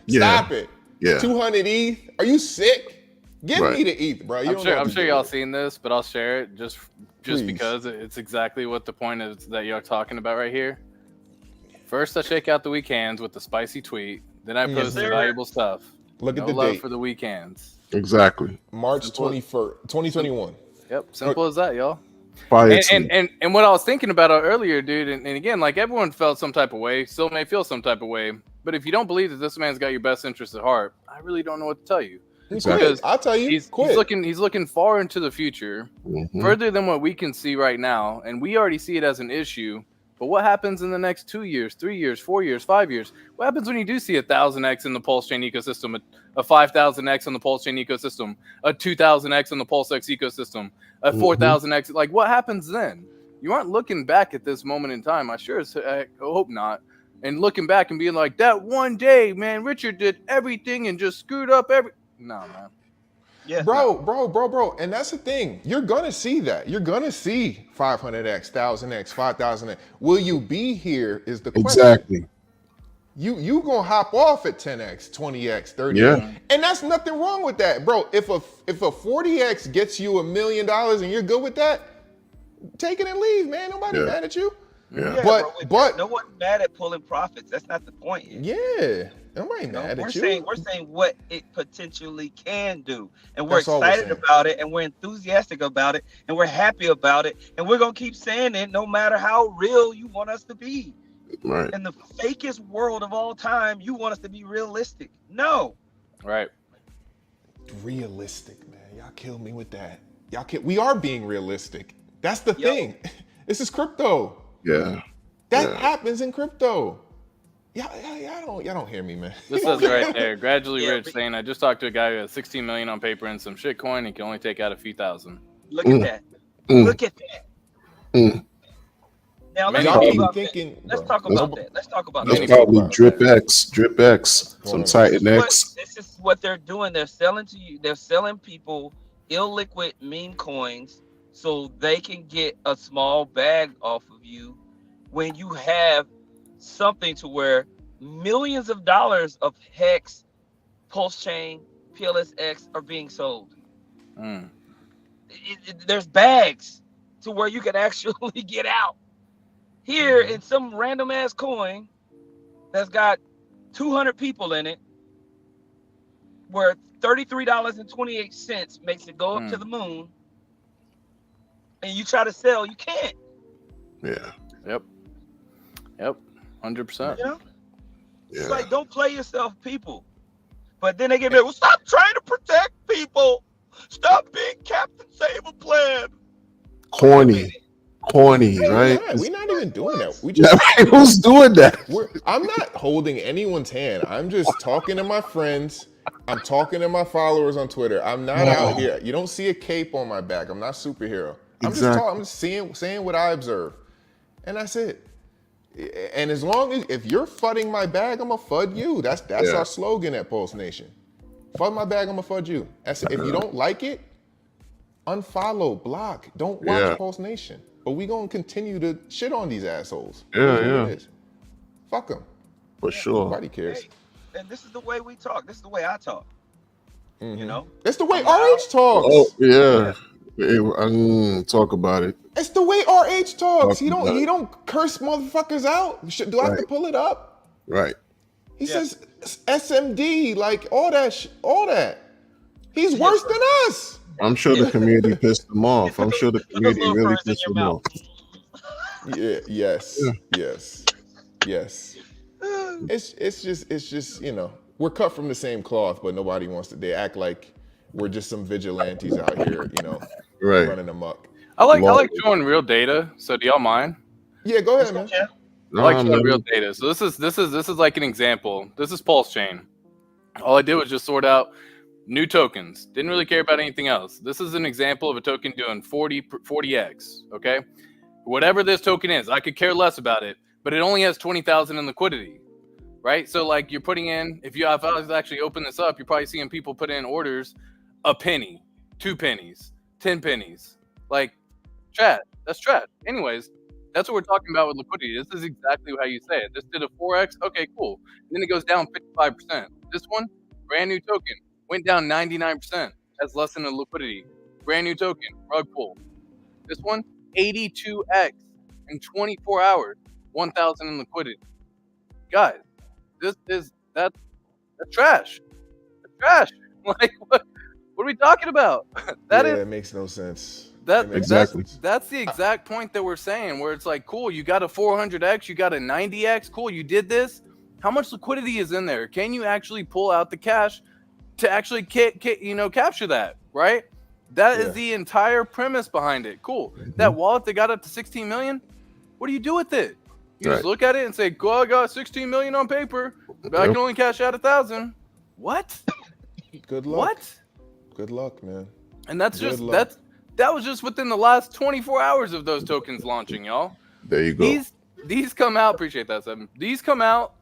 Stop it. Yeah. 200 ETH? Are you sick? Give Right. me the ETH, bro. You don't know what I'm to sure do y'all with it. seen this, but I'll share it just Please. because it's exactly what the point is that you're talking about right here. First, I shake out the weak hands with the spicy tweet. Then I post the sir. valuable stuff. Look No at the love date. for the weak hands. Exactly. March Simple. 21st, 2021. Yep, simple as that, y'all. Fire And what I was thinking about earlier, dude, and again, like everyone felt some type of way, still may feel some type of way. But if you don't believe that this man's got your best interest at heart, I really don't know what to tell you. Exactly. Quit. I'll tell you. He's Quit. looking far into the future, Mhm. further than what we can see right now, and we already see it as an issue. But what happens in the next 2 years, 3 years, 4 years, 5 years? What happens when you do see 1,000x in the Pulse Chain ecosystem, a 5,000x in the Pulse Chain ecosystem, a 2,000x in the PulseX ecosystem, a 4,000x? Like, what happens then? You aren't looking back at this moment in time. I hope not. And looking back and being like, that one day, man, Richard did everything and just screwed up No, man. Yeah, Bro. And that's the thing. You're going to see that. You're going to see 500x, 1,000x, 5,000x. Will you be here is the question. Exactly. You going to hop off at 10x, 20x, 30x. Yeah. And that's nothing wrong with that. Bro, if a 40x gets you $1 million and you're good with that, take it and leave, man. Nobody Yeah. mad at you. Yeah. Yeah, But- bro, but- no one's mad at pulling profits. That's not the point. Yeah. Nobody You know, mad we're at you. saying what it potentially can do, and we're That's all we're excited saying. about it, and we're enthusiastic about it, and we're happy about it, and we're gonna keep saying it no matter how real you want us to be. Right. In the fakest world of all time, you want us to be realistic. No, Right. Realistic, man. Y'all kill me with that. We are being realistic. That's the Yo. thing. This is crypto. Yeah. That Yeah. happens in crypto. Y'all don't hear me, man. This says right there, gradually Yeah, rich, but- saying, I just talked to a guy who has 16 million on paper and some shitcoin. He can only take out a few thousand. look Mm. at that. Mm. Look at that. Mm. Now Man, let's Y'all talk keep about thinking. that. Let's bro. talk about that. Let's talk about That's Many that. people probably about Drip that. X, some Hold on. Titan X. This is what they're doing. They're selling to you. They're selling people illiquid meme coins so they can get a small bag off of you when you have something to where millions of dollars of Hex, Pulse Chain, PLSX are being sold. Mm. There's bags to where you can actually get out. Here Mhm. in some random ass coin that's got 200 people in it, where $33.28 makes it go up to the moon, and you try to sell, you can't. Yeah. Yep. 100%. You know, Yeah. it's like don't play yourself, people. But then they get me, well, stop trying to protect people. Stop being Captain Save a Plan. Corny, right? We're not even doing that. We Yeah, just right. Who's doing that? I'm not holding anyone's hand. I'm just talking to my friends. I'm talking to my followers on Twitter. I'm not out here. You don't see a cape on my back. I'm not a superhero. I'm just Exactly. talking. I'm just saying what I observe, and that's it. And as long as if you're fudding my bag, I'm gonna fud you. That's Yeah. our slogan at Pulse Nation. Fud my bag, I'm gonna fud you. That's it. If you don't like it, unfollow, block. Don't watch Yeah. Pulse Nation. But we gonna continue to shit on these assholes. Yeah, It is what yeah. it is. Fuck them. For sure. Nobody cares. Hey, and this is the way we talk. This is the way I talk. You know, It's the way I'm out. RH talks. Oh yeah. Talk about it. It's the way RH talks. He Talk about don't curse motherfuckers out. Do I have to Right. pull it up? Right. He Yeah. says SMD, like all that. He's worse than us. I'm sure the community pissed them off. I'm sure the Put those community little really furs in pissed your them mouth. off. Yeah. Yes. Yeah. Yes. It's just we're cut from the same cloth, but nobody wants to. They act like we're just some vigilantes out here, Right. running amok. I like Lord. showing real data. So do y'all mind? Yeah, go ahead, Let's man. go, Jeff. I like Nah, showing man. real data. So this is like an example. This is Pulse Chain. All I did was just sort out new tokens. Didn't really care about anything else. This is an example of a token doing 40x. Okay, whatever this token is, I could care less about it. But it only has 20,000 in liquidity, right? So like you're putting in, if I was actually open this up, you're probably seeing people put in orders a penny, 2 pennies, 10 pennies. Like trash. That's trash. Anyways, that's what we're talking about with liquidity. This is exactly how you say it. This did a 4x. Okay, cool. And then it goes down 55%. This one, brand new token, went down 99%. Has less than the liquidity. Brand new token, rug pull. This one, 82x in 24 hours, 1,000 in liquidity. Guys, that's trash. That's trash. Like what are we talking about? It makes no sense. Exactly. That's the exact point that we're saying, where it's like, cool, you got a 400x, you got a 90x, cool, you did this. How much liquidity is in there? Can you actually pull out the cash to actually capture that, right? That is the entire premise behind it. Cool. That wallet that got up to 16 million, what do you do with it? You just look at it and say, "Cool, I got 16 million on paper, but I can only cash out 1,000." What? Good luck. What? Good luck, man. And that's Good just luck. that was just within the last 24 hours of those tokens launching, y'all. There you go. These come out, appreciate that, Seven. These come out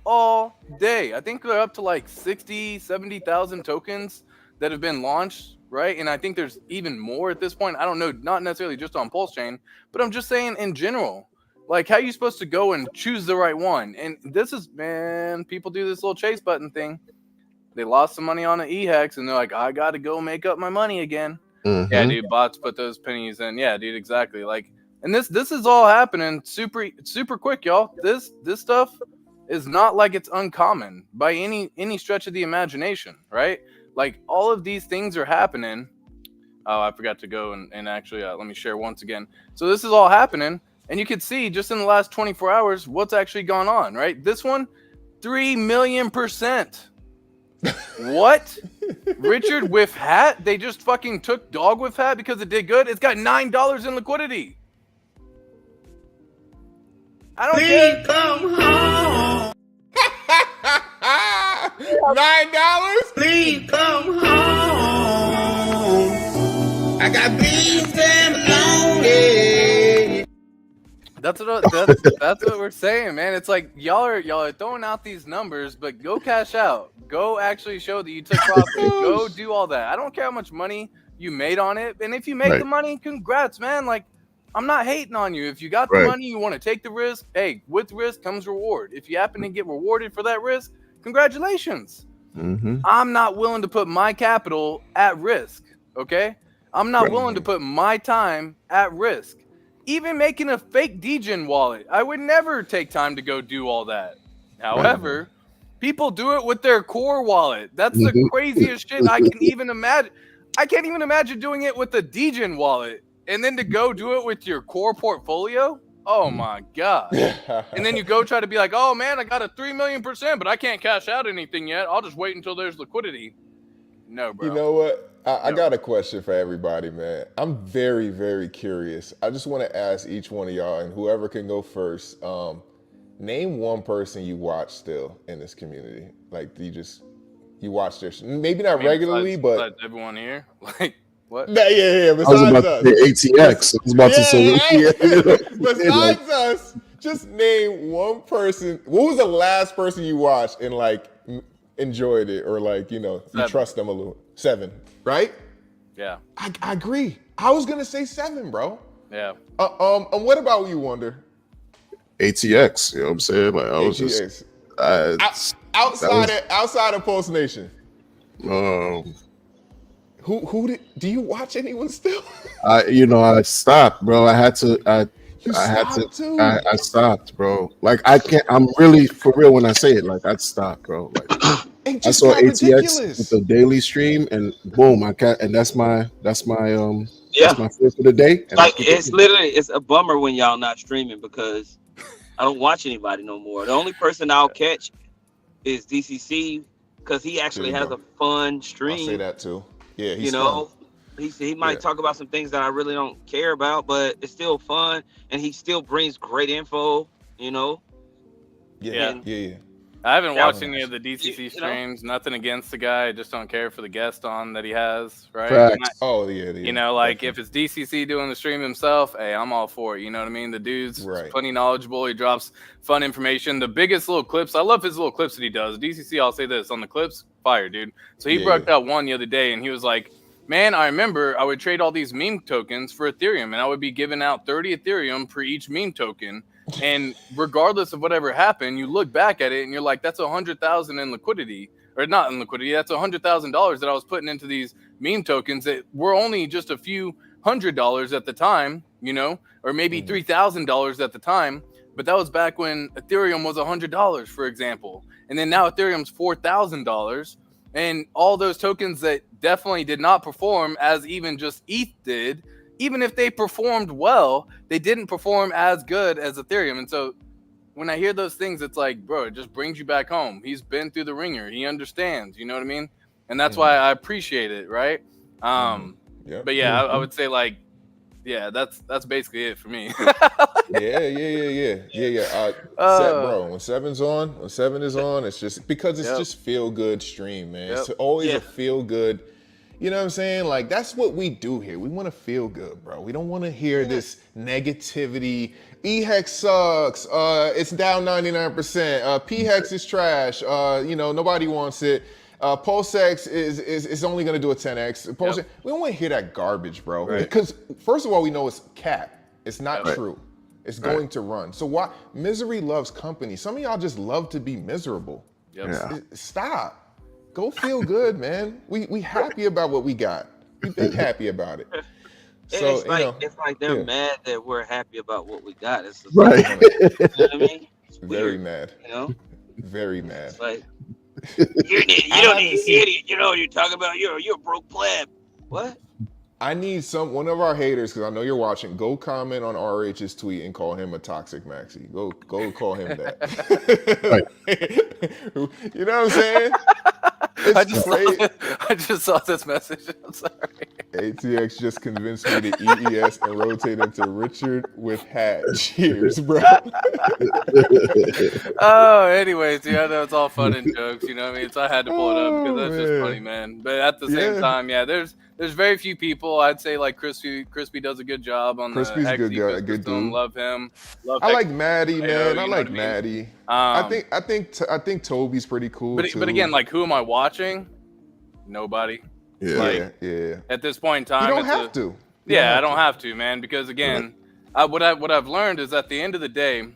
all day. I think they're up to like 60, 70,000 tokens that have been launched, right? And I think there's even more at this point. I don't know, not necessarily just on Pulse Chain, but I'm just saying in general. Like, how are you supposed to go and choose the right one? And this is, man, people do this little chase button thing. They lost some money on an EHEX, and they're like, I got to go make up my money again. Mhm. Yeah, dude, bots put those pennies in. Yeah, dude, exactly. Like, and this is all happening super quick, y'all. This stuff is not like it's uncommon by any stretch of the imagination, right? Like, all of these things are happening. Oh, I forgot to go and actually let me share once again. So this is all happening, and you can see just in the last 24 hours what's actually gone on, right? This one, 3,000,000%. What? Richard with hat? They just fucking took dog with hat because it did good? It's got $9 in liquidity. I don't care. Please come home. $9? Please come home. I got bills and lonely. That's what we're saying, man. It's like y'all are throwing out these numbers, but go cash out. Go actually show that you took profit. Go do all that. I don't care how much money you made on it, and if you make the money, congrats, man. Like, I'm not hating on you. If you got the money, you want to take the risk. Hey, with risk comes reward. If you happen to get rewarded for that risk, congratulations. Mm-hmm. I'm not willing to put my capital at risk. Okay, I'm not willing to put my time at risk. Even making a fake DGen wallet, I would never take time to go do all that. However, people do it with their core wallet. That's the craziest shit I can even imagine. I can't even imagine doing it with the DGen wallet. And then to go do it with your core portfolio? Oh my God. And then you go try to be like, oh man, I got a 3,000,000%, but I can't cash out anything yet. I'll just wait until there's liquidity. No, bro. You know what? I got a question for everybody, man. I'm very, very curious. I just want to ask each one of y'all, and whoever can go first, name one person you watch still in this community. Like, you watch their, maybe not regularly, besides everyone here. Like, what? Yeah. I was Besides about us. to say ATX. I was about to say Besides us, just name one person. What was the last person you watched and like enjoyed it, or like, you trust them a little? 7, right? Yeah. I agree. I was gonna say 7, bro. Yeah. And what about you, Wonder? ATX. You know what I'm saying? Like, I was ATX. just outside of Pulse Nation. Who do you watch anyone still? I stopped, bro. I stopped, bro. Like, I can't. I'm really for real when I say it. Like, I stopped, bro. Like, I saw ATX with the daily stream, and boom, and that's my that's my feel for the day. Like, it's a bummer when y'all not streaming, because I don't watch anybody no more. The only person I'll catch is DCC, because he actually has a fun stream. I'll say that too. Yeah, he's fun. He might Yeah. talk about some things that I really don't care about, but it's still fun, and he still brings great info. You know, Yeah. And- Yeah. I haven't Yeah. watched any of the DCC You know? streams. Nothing against the guy. I just don't care for the guest on that he has. Right. Facts. Oh yeah. You know, like if it's DCC doing the stream himself, hey, I'm all for it. You know what I mean? The dude's Right. plenty knowledgeable. He drops fun information. The biggest little clips, I love his little clips that he does. DCC, I'll say this on the clips, fire, dude. So he Yeah, broke out one the other day, and he was like, "Man, I remember I would trade all these meme tokens for Ethereum, and I would be giving out 30 Ethereum for each meme token. And regardless of whatever happened, you look back at it and you're like, that's 100,000 in liquidity, or not in liquidity. That's $100,000 that I was putting into these meme tokens that were only just a few $100 at the time, you know, or maybe $3,000 at the time. But that was back when Ethereum was $100, for example. And then now Ethereum's $4,000. And all those tokens that definitely did not perform as even just ETH did, even if they performed well, they didn't perform as good as Ethereum. And so when I hear those things, it's like, bro, it just brings you back home. He's been through the ringer. He understands, you know what I mean? And that's why I appreciate it, right? Yeah. But yeah, I would say like, yeah, that's basically it for me. Yeah. Bro, when Seven is on, it's just because it's just feel good stream, man. It's always a feel good. You know what I'm saying? Like that's what we do here. We want to feel good, bro. We don't want to hear this negativity. EHEX sucks. It's down 99%. PHEX is trash. You know, nobody wants it. PulseX is only gonna do a 10x. We don't want to hear that garbage, bro. Right. Because first of all, we know it's cap. It's not true. It's going to run. So why misery loves company? Some of y'all just love to be miserable. Yeah. Stop. Go feel good, man. We happy about what we got. We've been happy about it. So it's like they're mad that we're happy about what we got. It's just Right. Like, you know what I mean? It's very weird, mad. You know, Very mad. it's like you don't need idiot. You know what you're talking about. You're a broke pleb. What? I need one of our haters, because I know you're watching, go comment on RH's tweet and call him a toxic maxi. Go call him that. You know what I'm saying? I just saw this message. I'm sorry. ATX just convinced me to EES and rotate into Richard with hat. Cheers, bro. Oh, anyways, dude, I know it's all fun and jokes, you know what I mean? So I had to pull it up because that's just funny, man. But at the same time, there's very few people. I'd say like Crispy does a good job on Crispy's the Hex good dude. ecosystem. Love him. I like Maddie, man. I you know like what I mean? Maddie. I think Toby's pretty cool too. But again, like who am I watching? Nobody. Yeah. Yeah. At this point in time, You don't have to. I don't have to, man, because again, what I've learned is at the end of the day,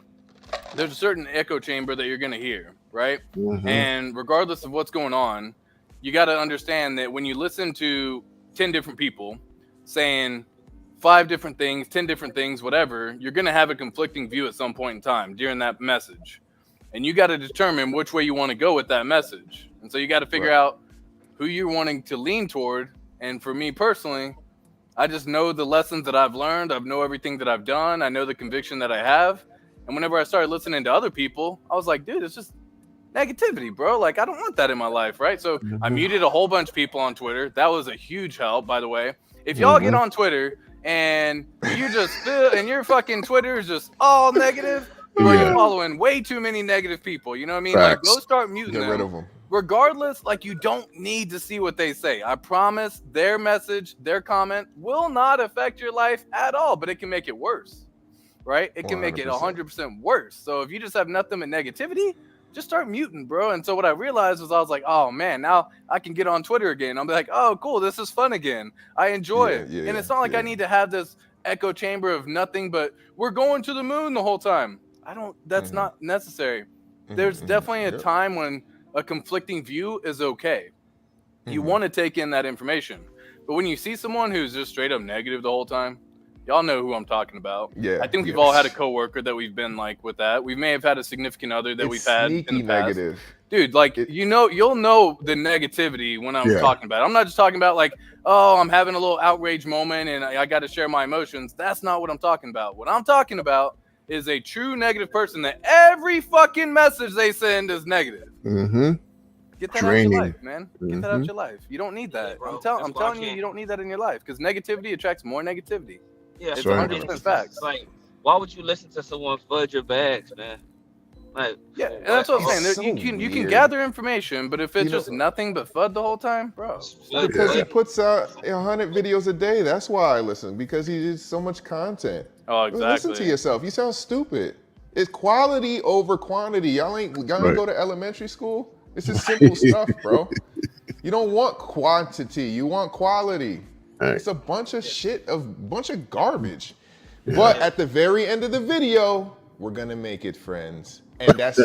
there's a certain echo chamber that you're gonna hear, right? Mhm. And regardless of what's going on, you got to understand that when you listen to 10 different people saying 5 different things, 10 different things, whatever, you're gonna have a conflicting view at some point in time during that message, and you got to determine which way you want to go with that message. And so you got to figure out who you're wanting to lean toward. And for me personally, I just know the lessons that I've learned. I know everything that I've done. I know the conviction that I have. And whenever I started listening to other people, I was like, dude, it's just negativity, bro. Like, I don't want that in my life, right? So I muted a whole bunch of people on Twitter. That was a huge help, by the way. If y'all get on Twitter and you just and your fucking Twitter is just all negative, bro, you're following way too many negative people. You know what I mean? Facts. Like, go start muting Get them. rid of them. Regardless, like you don't need to see what they say. I promise their message, their comment will not affect your life at all, but it can make it worse, right? It can make it 100% worse. So if you just have nothing but negativity, just start muting, bro. And so what I realized was I was like, oh man, now I can get on Twitter again. I'm like, oh cool, this is fun again. I enjoy it. And it's not like I need to have this echo chamber of nothing but we're going to the moon the whole time. That's not necessary. There's definitely a time when a conflicting view is okay. You want to take in that information. But when you see someone who's just straight up negative the whole time, y'all know who I'm talking about. Yeah. I think we've all had a coworker that we've been like with that. We may have had a significant other that we've had sneaky in the past. negative. Dude, like, you'll know the negativity when I'm talking about it. I'm not just talking about like, oh, I'm having a little outrage moment and I got to share my emotions. That's not what I'm talking about. What I'm talking about is a true negative person that every fucking message they send is negative. Mm-hmm. Get that out your Draining. life, man. Get that out your life. You don't need that. bro. I'm That's why I telling you, can't- you don't need that in your life because negativity attracts more negativity. Yeah, It's Sure. 100% facts. Like, why would you listen to someone fudge your bags, man? Like, Yeah, for and that's what I'm what? saying. There- so you can weird. gather information, but if it's You know- just nothing but FUD the whole time, bro. What? Because he What? puts out 100 videos a day. That's why I listen, because he did so much content. Oh, Listen exactly. to yourself. You sound stupid. It's quality over quantity. Y'all ain't Right. go to elementary school? This is simple stuff, bro. You don't want quantity. You want quality. Right. It's a bunch of shit, bunch of garbage. But at the very end of the video, we're gonna make it, friends. And that's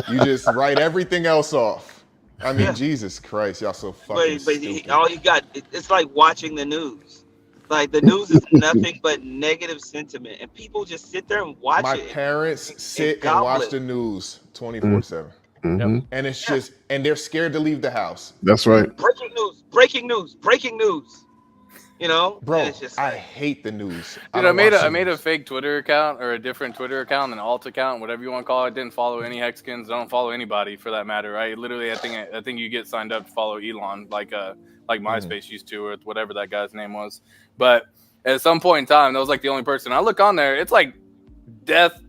you just write everything else off. I mean, Yeah. Jesus Christ, y'all so fucking But stupid. all you got, it's like watching the news. Like the news is nothing but negative sentiment, and people just sit there and watch My it. parents sit and gobble watch it. the news 24/7. Mhm. And it's just, and they're scared to leave the house. That's right. Breaking news! Breaking news! Breaking news! You know, Bro, And it's just I like, hate the news. Dude, I don't made watch a the I made a news. fake Twitter account or a different Twitter account, an alt account, whatever you want to call it. Didn't follow any Hexkins. Don't follow anybody for that matter, right? Literally, I think you get signed up to follow Elon, like MySpace used to, or whatever that guy's name was. But at some point in time, that was like the only person. I look on there, it's like death,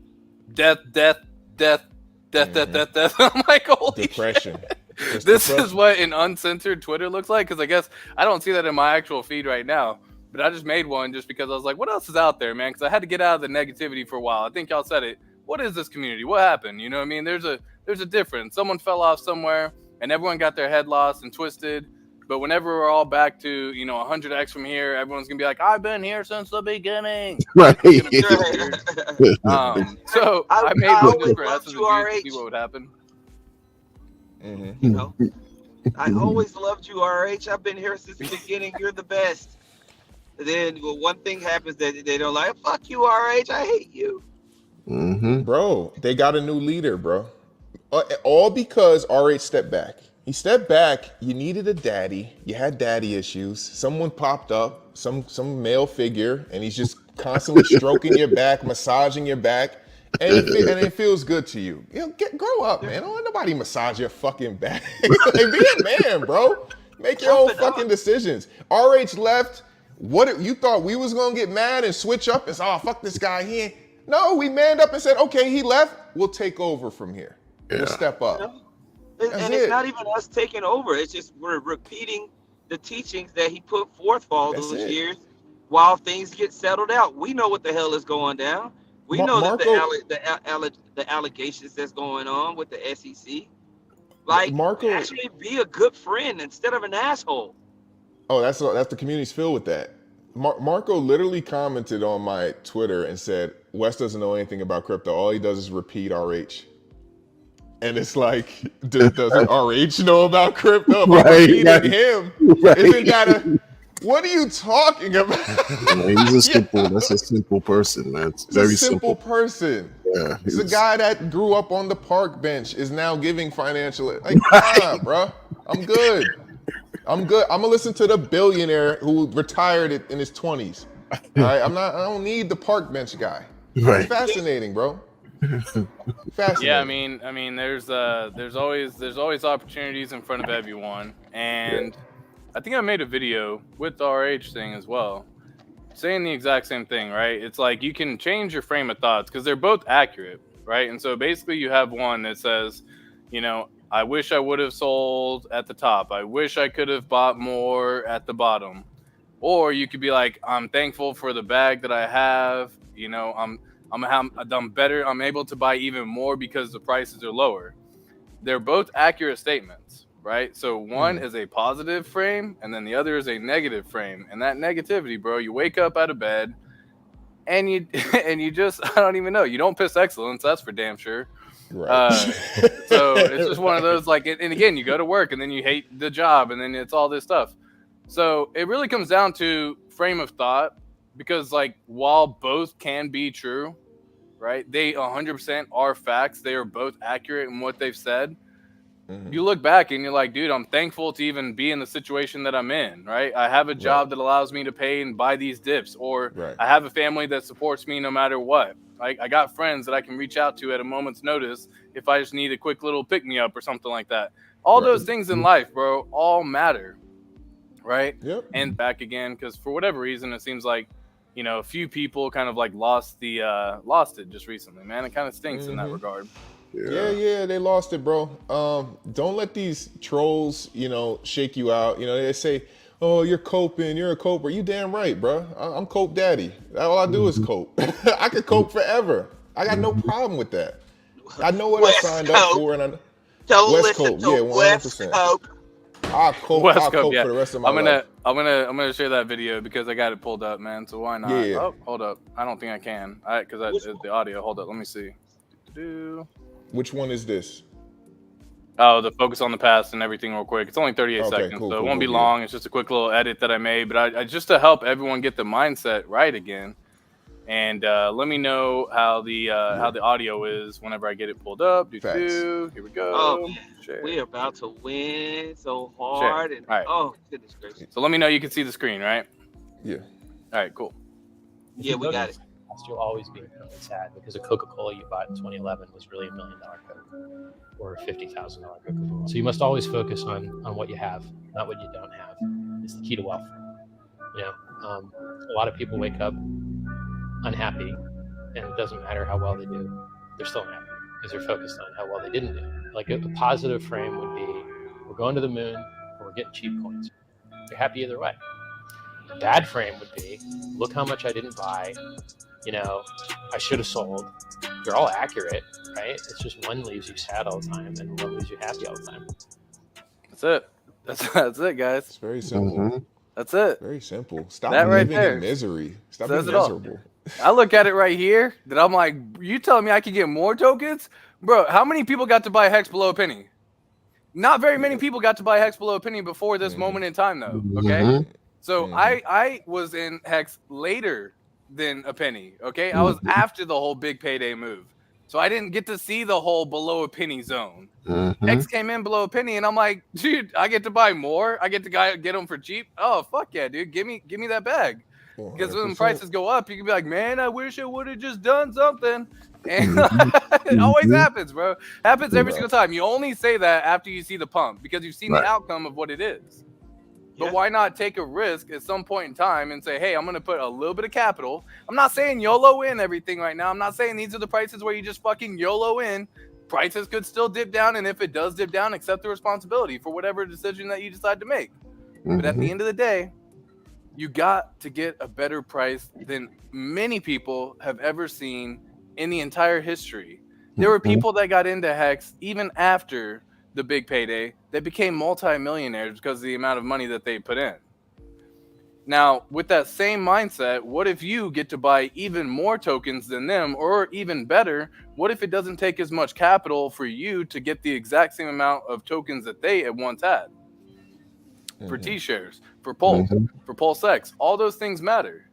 death, death, death, death, death, death, death. I'm like, holy Depression. shit. Just This depression. is what an uncensored Twitter looks like, because I guess I don't see that in my actual feed right now. But I just made one just because I was like, what else is out there, man? Because I had to get out of the negativity for a while. I think y'all said it. What is this community? What happened? You know what I mean? There's a difference. Someone fell off somewhere, and everyone got their head lost and twisted. But whenever we're all back to 100x from here, everyone's gonna be like, I've been here since the beginning. Right. So I I made always one just for loved S's you, and G's to RH. see what would happen. Mhm. you know, I always loved you, RH. I've been here since the beginning. You're the best. And then one thing happens that they don't like. Fuck you, RH. I hate you. Mm-hmm. Bro, they got a new leader, bro. All because RH stepped back. He stepped back. You needed a daddy. You had daddy issues. Someone popped up, some male figure, and he's just constantly stroking your back, massaging your back, and it feels good to you. Grow up, man. Don't let nobody massage your fucking back. Like, be a man, bro. Make your own Toughen up. fucking decisions. RH left. What you thought we was gonna get mad and switch up and say, oh, fuck this guy here? No, we manned up and said, okay, he left. We'll take over from here. We'll step up. You know? And That's it's it. not even us taking over. It's just we're repeating the teachings that he put forth for all That's those it. years while things get settled out. We know what the hell is going down. We know that the allegations that's going on with the SEC. Like, Marco- actually be a good friend instead of an asshole. Oh, that's the community's filled with that. Marco literally commented on my Twitter and said, Wes doesn't know anything about crypto. All he does is repeat RH. And it's like, doesn't RH know about crypto? If I'm Right, repeating right. him, Right. isn't that what are you talking about? He's that's a simple person, man. It's He's very a simple person. Yeah, He's a he's- guy that grew up on the park bench, is now giving financial. Like, come on, bro. I'm good. I'm gonna listen to the billionaire who retired in his 20s. All right, I don't need the park bench guy. Right. It's fascinating, bro. Fascinating. Yeah, I mean, there's always opportunities in front of everyone, and I think I made a video with the RH thing as well, saying the exact same thing, right? It's like you can change your frame of thoughts because they're both accurate, right? And so basically, you have one that says, I wish I would have sold at the top. I wish I could have bought more at the bottom. Or you could be like, I'm thankful for the bag that I have. I'm better. I'm able to buy even more because the prices are lower. They're both accurate statements, right? So one is a positive frame, and then the other is a negative frame. And that negativity, bro, you wake up out of bed, and you just I don't even know. You don't piss excellence. That's for damn sure. Right. So it's just one of those and again, you go to work and then you hate the job, and then it's all this stuff. So it really comes down to frame of thought, because while both can be true, right? They 100% are facts. They are both accurate in what they've said. Mhm. You look back and you're like, dude, I'm thankful to even be in the situation that I'm in, right? I have a job that allows me to pay and buy these dips, or Right. I have a family that supports me no matter what. I got friends that I can reach out to at a moment's notice if I just need a quick little pick-me-up or something like that. All Right. those things in life, bro, all matter, right? Yep. And back again, because for whatever reason, it seems like, you know, a few people kind of like lost it just recently, man. It kind of stinks in that regard. Yeah, they lost it, bro. Don't let these trolls, you know, shake you out. You know, they say, "Oh, you're coping, you're a coper." You damn right, bro. I'm cope daddy. All I do is cope. I could cope forever. I got no problem with that. I know what West I signed up Cope. for, and I Don't West listen Cope, to yeah, West 100%. Cope. I'll cope. West I'll Coast, cope yeah. for the rest of my I'm life. gonna share that video because I got it pulled up, man. So why not? Yeah. Oh, hold up. I don't think I can. Because the audio. Hold up. Let me see. Which one is this? Oh, the focus on the past and everything real quick. It's only 38 Okay, seconds, cool, so it cool, won't be cool, long. It's just a quick little edit that I made, but I just to help everyone get the mindset right again. And let me know how the audio is whenever I get it pulled up. Facts. Here we go. Oh man, Share. we're about to win so hard, and All right. oh goodness gracious. So let me know you can see the screen, right? Yeah. All right, cool. Yeah, we got it. You'll always be really sad because a Coca-Cola you bought in 2011 was really $1 million Coke or $50,000 Coca-Cola. So you must always focus on what you have, not what you don't have. It's the key to wealth. You know, a lot of people wake up unhappy, and it doesn't matter how well they do; they're still unhappy because they're focused on how well they didn't do. Like a positive frame would be, we're going to the moon, or we're getting cheap coins. You're happy either way. A bad frame would be, look how much I didn't buy. You know, I should have sold. They're all accurate, right? It's just one leaves you sad all the time and one leaves you happy all the time. That's it. That's it, guys. It's very simple. Mhm. That's it. Very simple. Stop That right living there in misery. Stop says being it all. miserable. I look at it right here that I'm like, you telling me I could get more tokens? Bro, how many people got to buy Hex below a penny? Not very many people got to buy Hex below a penny before this moment in time, though. Okay. Mhm. So I was in Hex later than a penny. Okay. I was after the whole big payday move. So I didn't get to see the whole below a penny zone. Mhm. X came in below a penny, and I'm like, dude, I get to buy more. I get to get them for cheap. Oh, fuck yeah, dude. Give me that bag. Because when 100%. prices go up, you can be like, man, I wish I would have just done something. And it always happens, bro. Happens every single time. You only say that after you see the pump because you've seen Right. the outcome of what it is. But Yeah. why not take a risk at some point in time and say, hey, I'm going to put a little bit of capital. I'm not saying YOLO in everything right now. I'm not saying these are the prices where you just fucking YOLO in. Prices could still dip down. And if it does dip down, accept the responsibility for whatever decision that you decide to make. But at the end of the day, you got to get a better price than many people have ever seen in the entire history. There were people that got into Hex even after the big payday that became multi-millionaires because of the amount of money that they put in. Now, with that same mindset, what if you get to buy even more tokens than them, or even better, what if it doesn't take as much capital for you to get the exact same amount of tokens that they had once had? For T-shares, for Pulse, for Pulse X, all those things matter,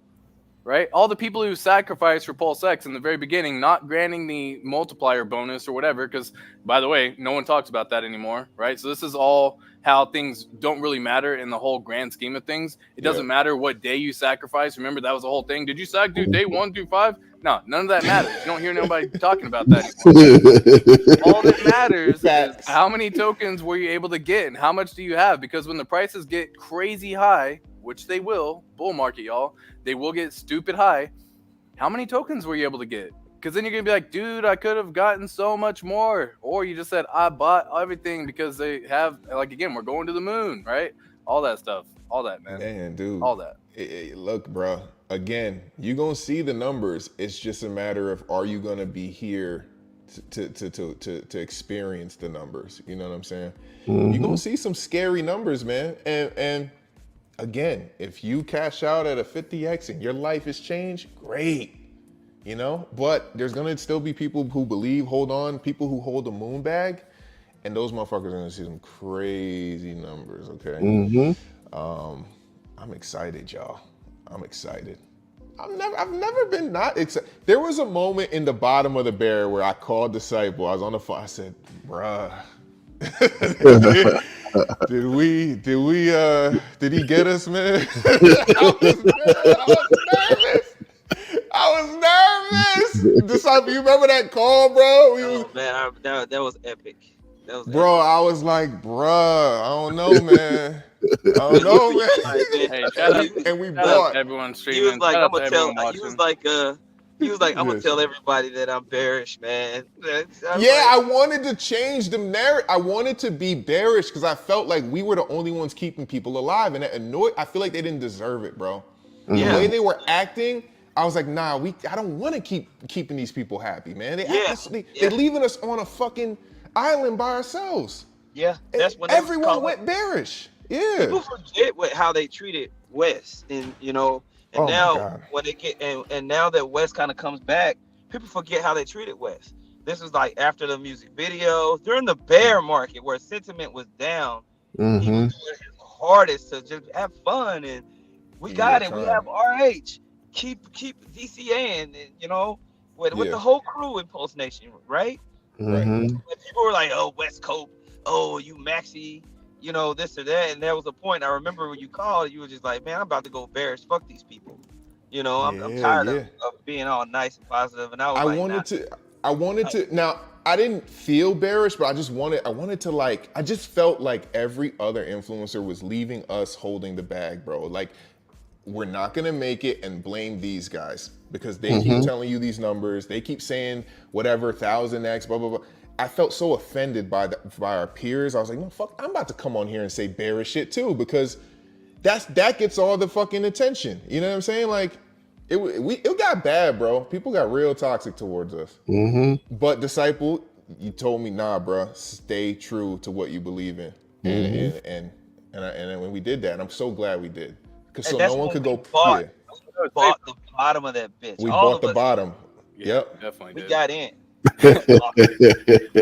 right? All the people who sacrificed for Pulse X in the very beginning, not granting the multiplier bonus or whatever, because by the way, no one talks about that anymore, right? So this is all how things don't really matter in the whole grand scheme of things. It doesn't matter what day you sacrifice. Remember, that was the whole thing. Did you do day 1 through 5? No, none of that matters. You don't hear nobody talking about that anymore. All that matters is how many tokens were you able to get and how much do you have? Because when the prices get crazy high, which they will, bull market, y'all, they will get stupid high. How many tokens were you able to get? Because then you're going to be like, dude, I could have gotten so much more. Or you just said, I bought everything because they have, like, again, we're going to the moon, right? All that stuff. All that, man. Man, dude. All that. Look, bro. Again, you're gonna see the numbers. It's just a matter of, are you gonna be here to experience the numbers? You know what I'm saying? You're gonna see some scary numbers, man. And again, if you cash out at a 50x and your life has changed, great. You know, but there's gonna still be people who believe, hold on, people who hold a moon bag, and those motherfuckers are gonna see some crazy numbers. Okay. I'm excited, y'all. I'm excited. I've never been not excited. There was a moment in the bottom of the bear where I called Disciple. I was on the phone. I said, bruh, did he get us, man? I was nervous. Disciple, you remember that call, bro? Oh man, that was epic. That was Bro, I was like, bruh, I don't know, man. I don't know, man. Hey, shout out, And we shout out bought. to everyone he streaming. was like, Shout I'm out to gonna tell. everyone He watching. was like, I'm gonna Yes. tell everybody that I'm bearish, man. I was Yeah, I like, wanted to change the narrative. I wanted to be bearish because I felt like we were the only ones keeping people alive, and it annoyed. I feel like they didn't deserve it, bro. The Yeah. way they were acting, I was like, nah, I don't want to keep keeping these people happy, man. They're leaving us on a fucking island by ourselves. yeah, that's when Everyone went bearish. Yeah. People forget how they treated West, and Oh my now God. when they get and now that West kind of comes back, people forget how they treated West. This was like after the music video, during the bear market where sentiment was down. He was Mm-hmm. doing his hardest to just have fun, and we got it. We have RH. Keep DCA and with Yeah. the whole crew in Post Nation, right? Mm-hmm. When people were like, "Oh, West Coast, oh, you Maxi, this or that," and there was a point I remember when you called, you were just like, "Man, I'm about to go bearish. Fuck these people." I'm Yeah, tired yeah. of being all nice and positive, and I was I like, wanted to. Now I didn't feel bearish, but I wanted to like. I just felt like every other influencer was leaving us holding the bag, bro. Like, we're not gonna make it, and blame these guys because they keep telling you these numbers. They keep saying whatever 1000x, blah blah blah. I felt so offended by our peers. I was like, no, fuck, I'm about to come on here and say bearish shit too because that gets all the fucking attention. You know what I'm saying? Like, it got bad, bro. People got real toxic towards us. Mm-hmm. But Disciple, you told me, nah, bro, stay true to what you believe in, and when we did that, and I'm so glad we did, because so no one could go. Bought, Yeah, we bought the bottom of that bitch. we All bought of the us, bottom. Yeah, Yep. definitely We did. got in.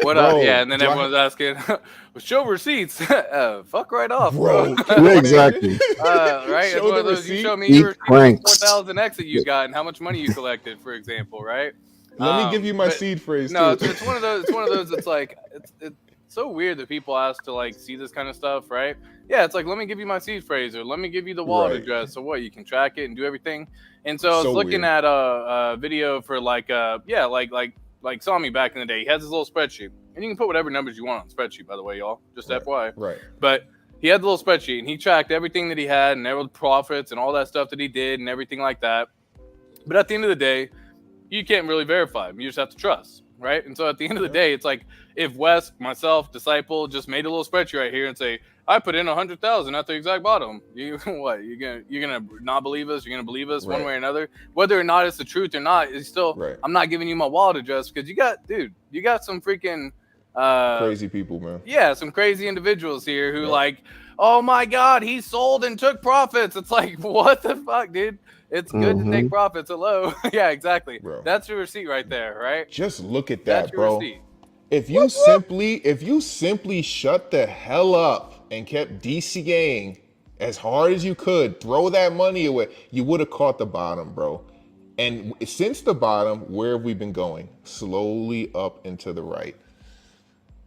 What up? Bro, Yeah, and then do I- everyone's asking, well, show receipts. Fuck right off, Bro, bro. come on, man. Exactly. Right? It's Show one the of those, you receipt. show me Eat your cranks. 4,000x that you got and how much money you collected, for example, right? Let me give you my but- seed phrase No, too. it's one of those. It's one of those. It's like it's so weird that people ask to like see this kind of stuff, right? Yeah, it's like, let me give you my seed phrase, or let me give you the wallet Right. address, so what, you can track it and do everything. And so I was So looking weird. at a video for like Sami back in the day. He has his little spreadsheet, and you can put whatever numbers you want on the spreadsheet, by the way, y'all. Just Right. FYI. Right. But he had the little spreadsheet, and he tracked everything that he had, and all the profits, and all that stuff that he did, and everything like that. But at the end of the day, you can't really verify him. You just have to trust, right? And so at the end of the day, it's like if Wes, myself, Disciple just made a little spreadsheet right here and say, I put in 100,000 at the exact bottom. You what? You're gonna not believe us? You're gonna believe us one Right. way or another, whether or not it's the truth or not. It's still. Right. I'm not giving you my wallet address because you got some freaking Crazy people, man. yeah, some crazy individuals here who like, oh my God, he sold and took profits. It's like, what the fuck, dude? It's good to take profits. Hello. Yeah, exactly. Bro. That's your receipt right there, right? Just look at That's that, your bro. receipt. If you simply shut the hell up and kept DCAing as hard as you could, throw that money away, you would have caught the bottom, bro. And since the bottom, where have we been going? Slowly up and to the right.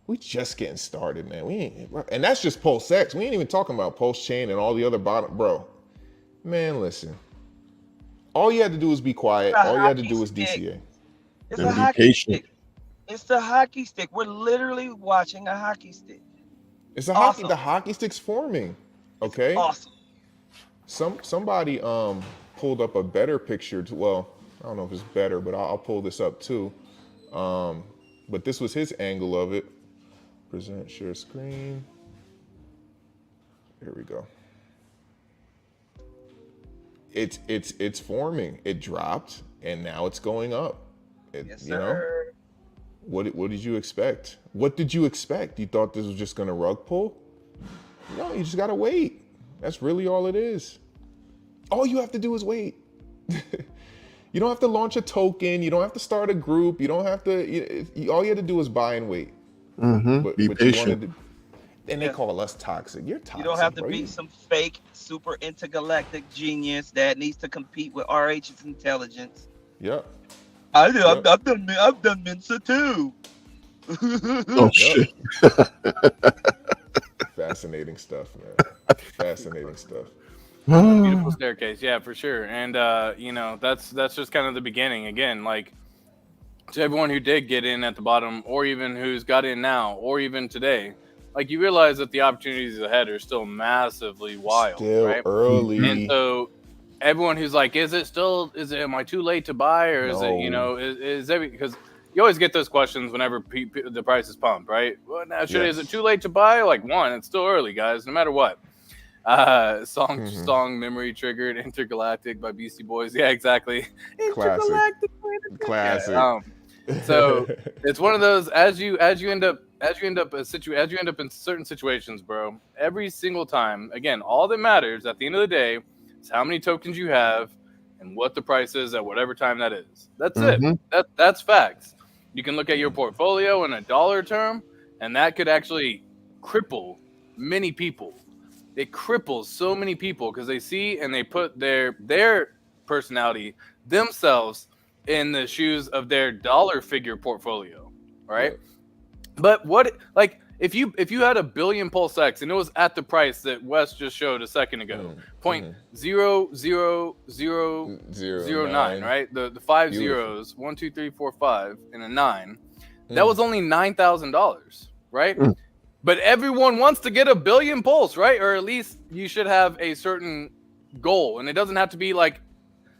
We just getting started, man. And that's just Pulse X. We ain't even talking about Pulse Chain and all the other bottom, bro. Man, listen. All you had to do was be quiet. All you had to do was DCA. It's And a be hockey patient. stick. It's the hockey stick. We're literally watching a hockey stick. It's a Awesome. the hockey stick's forming. Okay. Awesome. Somebody pulled up a better picture. Well, I don't know if it's better, but I'll pull this up too. But this was his angle of it. Present share screen. Here we go. It's forming. It dropped and now it's going up. Yes, You know, sir. what did you expect? What did you expect? You thought this was just gonna rug pull? No, you just gotta wait. That's really all it is. All you have to do is wait. You don't have to launch a token. You don't have to start a group. You don't have to. All you have to do is buy and wait. Be you patient. wanted to, and they Yeah. call us toxic. You're toxic. You don't have to bro. be some fake super intergalactic genius that needs to compete with RH's intelligence. Yep. I've Yep. done Mensa too. Oh shit. Fascinating stuff, man. Fascinating stuff. Beautiful staircase, yeah, for sure. And that's just kind of the beginning. Again, like to everyone who did get in at the bottom, or even who's got in now, or even today, like you realize that the opportunities ahead are still massively wild, Still right? early. And so everyone who's like, am I too late to buy, or is it, you No. know, is every, because you always get those questions whenever the price is pumped, right? Well, now, is it too late to buy? Like, one, it's still early, guys, no matter what. Song memory triggered, Intergalactic by Beastie Boys. Yeah, exactly. Classic. Classic. So it's one of those, as you end up in certain situations, bro, every single time, again, all that matters at the end of the day is how many tokens you have and what the price is at whatever time that is. That's it. That's facts. You can look at your portfolio in a dollar term, and that could actually cripple many people. It cripples so many people because they see and they put their personality, themselves, in the shoes of their dollar figure portfolio, right? But what, like, if you had a billion Pulse X and it was at the price that Wes just showed a second ago, 0.00009, right? The 5 zeros, 1, 2, 3, 4, 5, and a 9. That was only $9,000, right? But everyone wants to get a billion Pulse, right? Or at least you should have a certain goal, and it doesn't have to be like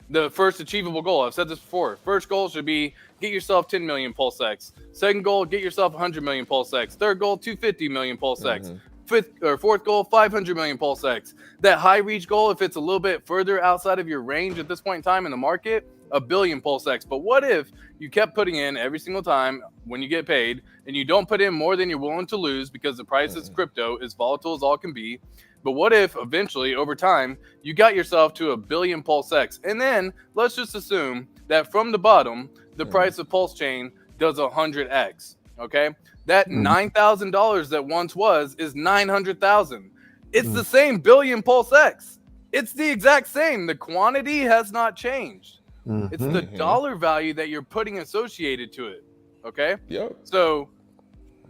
the first achievable goal. I've said this before. First goal should be get yourself 10 million Pulse X. Second goal, get yourself 100 million Pulse X. Third goal, 250 million Pulse X. Fourth goal, 500 million Pulse X. That high reach goal, if it's a little bit further outside of your range at this point in time in the market, a billion Pulse X. But what if you kept putting in every single time when you get paid and you don't put in more than you're willing to lose because the price is crypto, as volatile as all can be? But what if eventually over time you got yourself to a billion Pulse X? And then let's just assume that from the bottom, the price of Pulse Chain does 100x. Okay, that $9,000 that once was is 900,000. It's the same billion Pulse X. It's the exact same. The quantity has not changed. It's the dollar value that you're putting associated to it. Okay. Yep. So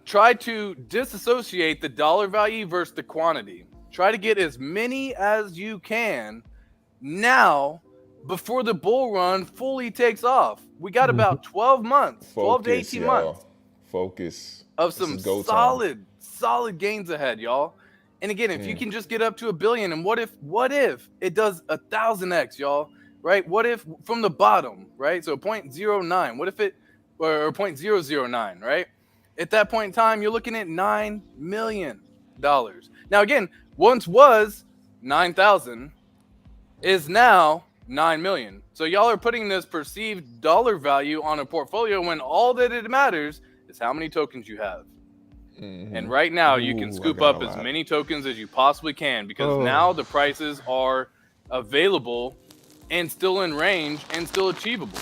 try to disassociate the dollar value versus the quantity. Try to get as many as you can now before the bull run fully takes off. We got about 12 months, 12 to 18 months. Focus. Of some solid gains ahead, y'all. And again, if you can just get up to a billion, and what if it does 1,000x, y'all? Right? What if from the bottom, right? So 0.09, what if it, or 0.009, right? At that point in time, you're looking at $9 million. Now, again, once was 9,000, is now 9 million. So y'all are putting this perceived dollar value on a portfolio when all that it matters is how many tokens you have. And right now, you can scoop up as many tokens as you possibly can because now the prices are available and still in range and still achievable.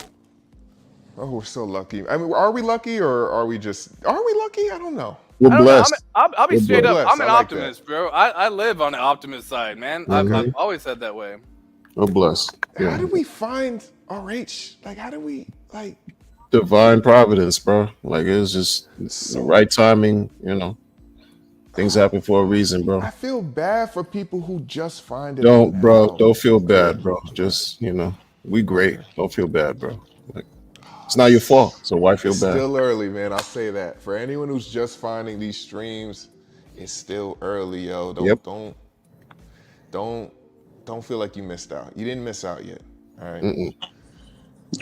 Oh, we're so lucky. I mean, are we lucky or are we lucky? I don't know. We're blessed. I'll be straight up. Blessed. I'm an I like optimist, bro. I live on the optimist side, man. I've always said that way. We're blessed. Yeah. How did we find RH? Like, how did we, like... Divine providence, bro. Like, it was just the right timing, you know. Things happen for a reason, bro. I feel bad for people who just find it. Don't feel bad, bro. Just, you know, we great. Don't feel bad, bro. Like, it's not your fault, so why feel bad? Still early, man. I'll say that. For anyone who's just finding these streams, it's still early, yo. Don't feel like you missed out. You didn't miss out yet. All right.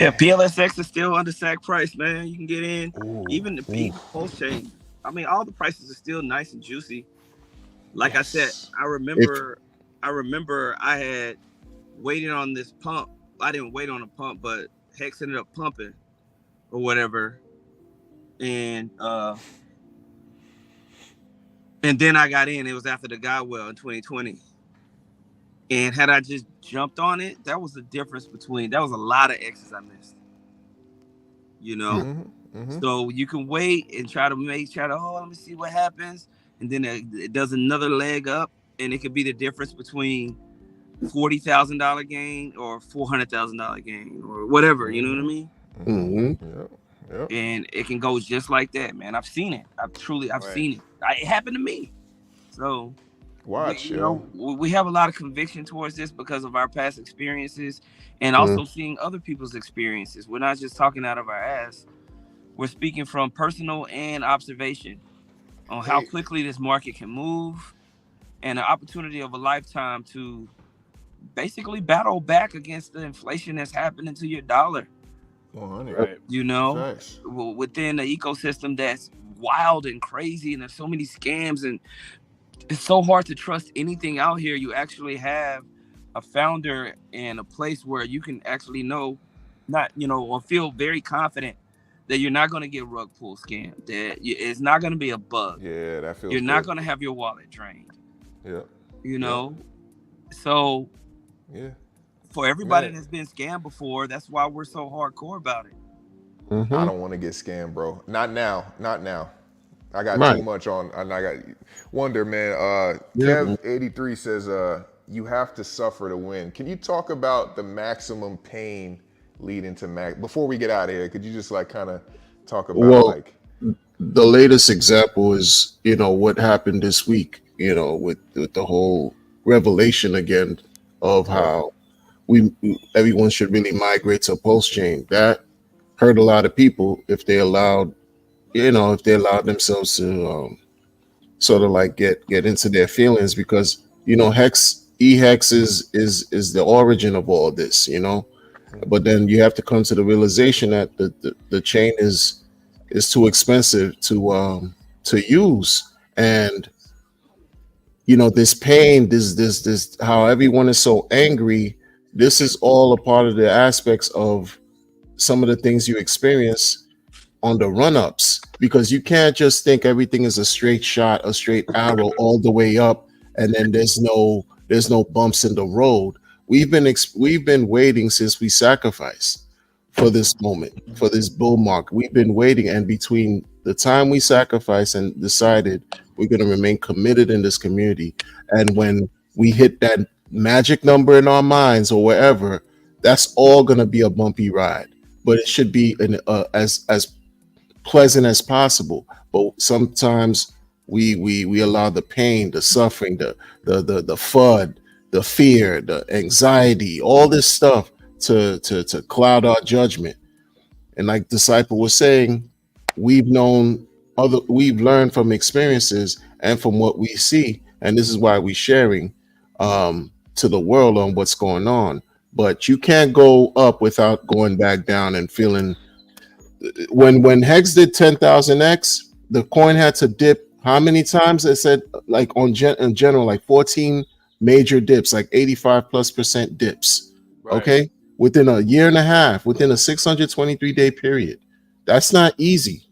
Yeah, PLSX is still under sack price, man. You can get in. Even the peak Pulse Chain. I mean, all the prices are still nice and juicy. Like I said, I remember I had waited on this pump. I didn't wait on a pump, but Hex ended up pumping or whatever. And then I got in. It was after the Godwell in 2020. And had I just jumped on it, that was the difference between, that was a lot of X's I missed. You know? So you can wait and try to let me see what happens. And then it does another leg up, and it could be the difference between $40,000 gain or $400,000 gain or whatever. You know what I mean? Yep. And it can go just like that, man. I've seen it. I've seen it. It happened to me. So we have a lot of conviction towards this because of our past experiences and also seeing other people's experiences. We're not just talking out of our ass. We're speaking from personal and observation on how Hey. quickly this market can move, and the opportunity of a lifetime to basically battle back against the inflation that's happening to your dollar. 100. Right. You know, Facts. within the ecosystem that's wild and crazy, and there's so many scams, and it's so hard to trust anything out here. You actually have a founder and a place where you can actually know, not or feel very confident that you're not going to get rug pull scammed, that it's not going to be a bug, Yeah, that feels you're not good. going to have your wallet drained. Yeah. You know, so Yeah. for everybody Man. that's been scammed before, that's why we're so hardcore about it. I don't want to get scammed, bro. Not now. Not now. I got Right. too much on. And I got Wonder, man. Yeah, man. Kev83 says, you have to suffer to win. Can you talk about the maximum pain leading to max? Before we get out of here, could you just like kind of talk about Well, like, the latest example is, what happened this week, with the whole revelation again of how everyone should really migrate to post chain. That hurt a lot of people if they allowed themselves to sort of like get into their feelings, because hex is the origin of all this, but then you have to come to the realization that the chain is too expensive to use. And this pain, this how everyone is so angry, this is all a part of the aspects of some of the things you experience on the run-ups, because you can't just think everything is a straight shot, a straight arrow all the way up, and then there's no bumps in the road. We've been waiting since we sacrificed for this moment, for this bull market. We've been waiting, and between the time we sacrificed and decided we're going to remain committed in this community, and when we hit that magic number in our minds or wherever, that's all going to be a bumpy ride. But it should be as pleasant as possible. But sometimes we allow the pain, the suffering, the FUD, the fear, the anxiety, all this stuff to cloud our judgment. And like Disciple was saying, we've learned from experiences and from what we see, and this is why we're sharing to the world on what's going on. But you can't go up without going back down and feeling. When Hex did 10,000x, the coin had to dip how many times? It said like in general, like 14 major dips, like 85+% dips. Right. Okay, within a year and a half, within a 623-day period. That's not easy.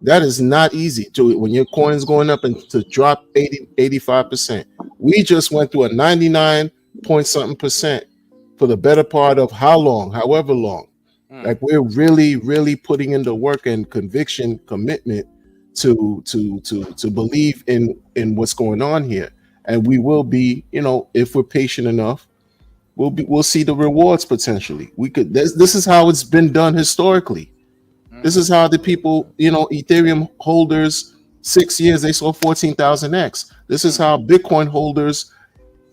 That is not easy to when your coin's going up and to drop 85%. We just went through a 99 point something percent for the better part of however long. Like we're really, really putting in the work and conviction, commitment to believe in what's going on here, and we will be, if we're patient enough, we'll see the rewards potentially. This is how it's been done historically. This is how the people, Ethereum holders, 6 years they saw 14,000x. This is how Bitcoin holders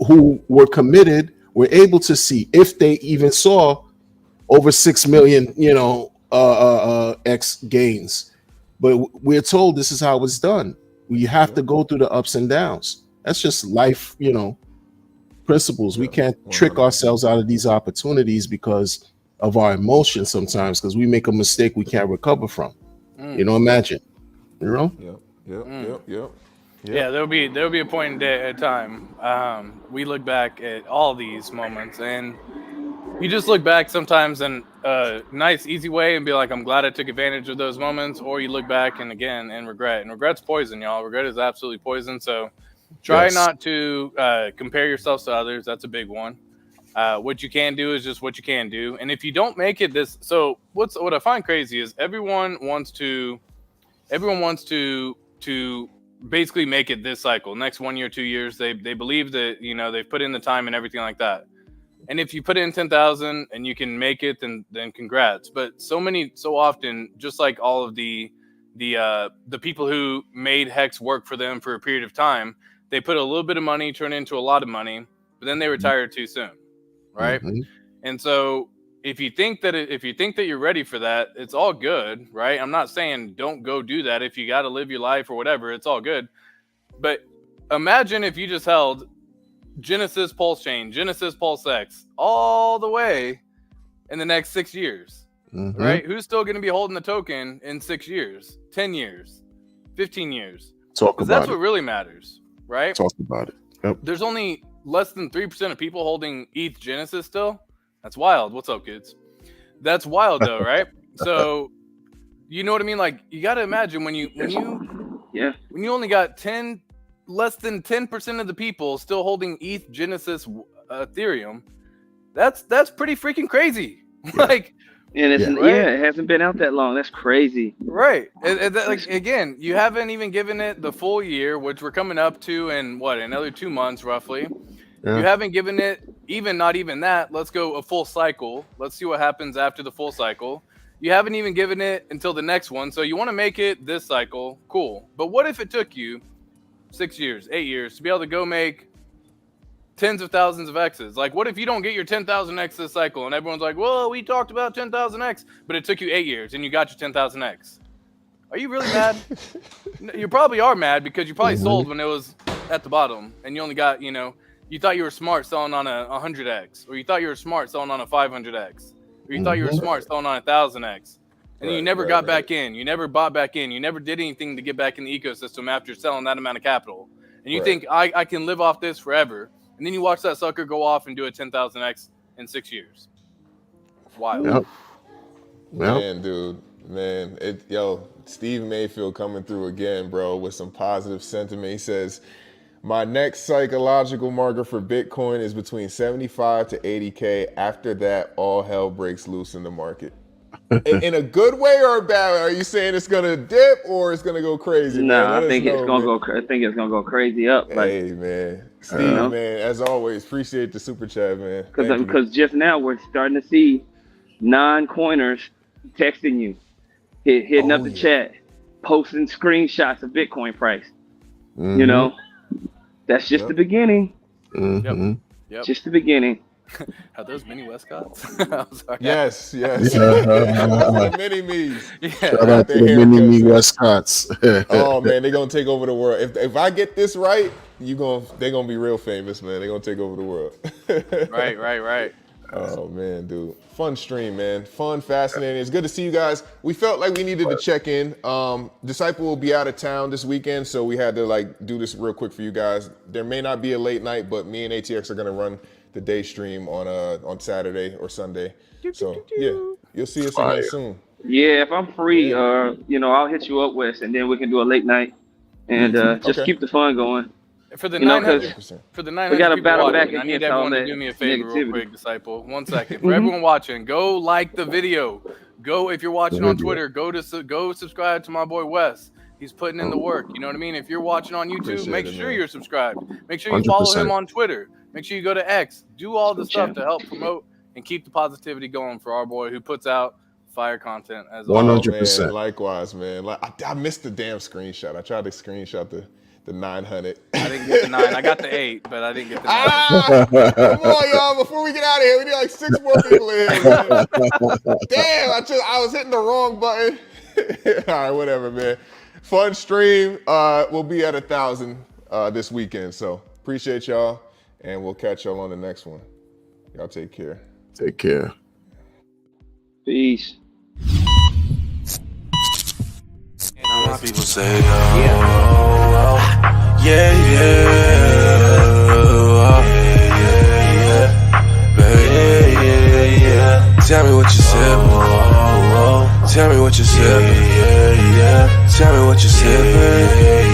who were committed were able to see, if they even saw, over 6 million, X gains. But we're told this is how it's done. We have to go through the ups and downs. That's just life, principles. We can't trick ourselves out of these opportunities because of our emotions sometimes, because we make a mistake we can't recover from. Imagine. Yep. Yeah, there'll be a point in time. We look back at all these moments, and you just look back sometimes in a nice, easy way and be like, I'm glad I took advantage of those moments. Or you look back and regret. And regret's poison, y'all. Regret is absolutely poison. So try not to compare yourselves to others. That's a big one. What you can do is just what you can do. And if you don't make it what I find crazy is everyone wants to basically make it this cycle. Next 1 year, 2 years, they believe that, they've put in the time and everything like that. And if you put in 10,000 and you can make it, then congrats. But so often, just like all of the people who made Hex work for them for a period of time, they put a little bit of money, turn into a lot of money, but then they retire too soon, right? And so if you think that you're ready for that, it's all good, right? I'm not saying don't go do that. If you got to live your life or whatever, it's all good. But imagine if you just held Genesis Pulse Chain, Genesis Pulse X all the way in the next 6 years, right? Who's still going to be holding the token in 6 years, 10 years, 15 years? Talk Because about that's it. what really matters, right? Talk about it. Yep. There's only less than 3% of people holding ETH Genesis still. That's wild. What's up, kids? That's wild though, right? So, you know what I mean? Like, you got to imagine when you only got less than 10% of the people still holding ETH Genesis Ethereum. That's pretty freaking crazy. Like, and it's Right. it hasn't been out that long. That's crazy. right. Like, again, you haven't even given it the full year, which we're coming up to in another 2 months roughly. Yeah. You haven't given it not even that. Let's go a full cycle. Let's see what happens after the full cycle. You haven't even given it until the next one. So you want to make it this cycle. Cool. But what if it took you 6 years, 8 years to be able to go make tens of thousands of X's? Like, what if you don't get your 10,000 X this cycle and everyone's like, well, we talked about 10,000 X, but it took you 8 years and you got your 10,000 X? Are you really mad? You probably are mad because you probably sold when it was at the bottom and you only got, you thought you were smart selling on a 100X, or you thought you were smart selling on a 500X, or you thought you were smart selling on a 1,000X. And you never got back in. You never bought back in. You never did anything to get back in the ecosystem after selling that amount of capital. And you think, I can live off this forever. And then you watch that sucker go off and do a 10,000X in 6 years. Wild. Yep. Man, dude, man, Steve Mayfield coming through again, bro, with some positive sentiment. He says, my next psychological marker for Bitcoin is between 75 to 80K. After that, all hell breaks loose in the market. In a good way or a bad way? Are you saying it's gonna dip or it's gonna go crazy? No, man? I think it's gonna go. I think it's gonna go crazy up. Like, Hey, man, Steve, man, as always, appreciate the super chat, man. Thank you. because just now we're starting to see non-coiners texting you, hitting up the chat, posting screenshots of Bitcoin price. You know, that's just the beginning. Yep. Just the beginning. Are those mini Westcotts? I'm sorry. Yes. Mini me's. Yeah. Shout out to the mini me Westcotts. Oh man, they're gonna take over the world. If I get this right, they're gonna be real famous, man. They're gonna take over the world. Right. Oh man, dude. Fun stream, man. Fun, fascinating. It's good to see you guys. We felt like we needed to check in. Disciple will be out of town this weekend, so we had to do this real quick for you guys. There may not be a late night, but me and ATX are gonna run the day stream on Saturday or Sunday. So yeah, you'll see us again soon. Yeah, if I'm free, I'll hit you up, Wes, and then we can do a late night and just keep the fun going. For the 900, 900 we got to people battle watching, back I need against all everyone to that do me a favor real negativity. quick, Disciple. 1 second. For everyone watching, go like the video. Go, if you're watching on Twitter, go subscribe to my boy Wes. He's putting in the work. You know what I mean? If you're watching on YouTube, Appreciate make it, sure man. you're subscribed. Make sure you follow 100%. him on Twitter. Make sure you go to X. Do all the stuff to help promote and keep the positivity going for our boy who puts out fire content as always. 100%. Man, likewise, man. I missed the damn screenshot. I tried to screenshot the 900. I didn't get the 9. I got the 8, but I didn't get the 9. Come on, y'all. Before we get out of here, we need 6 more people in here, man. Damn, I was hitting the wrong button. All right, whatever, man. Fun stream. We'll be at 1,000 this weekend. So appreciate y'all, and we'll catch y'all on the next one. Y'all take care. Take care. Peace. My people say, oh, yeah, yeah. Tell me what you said, tell me what you said, tell me what you said,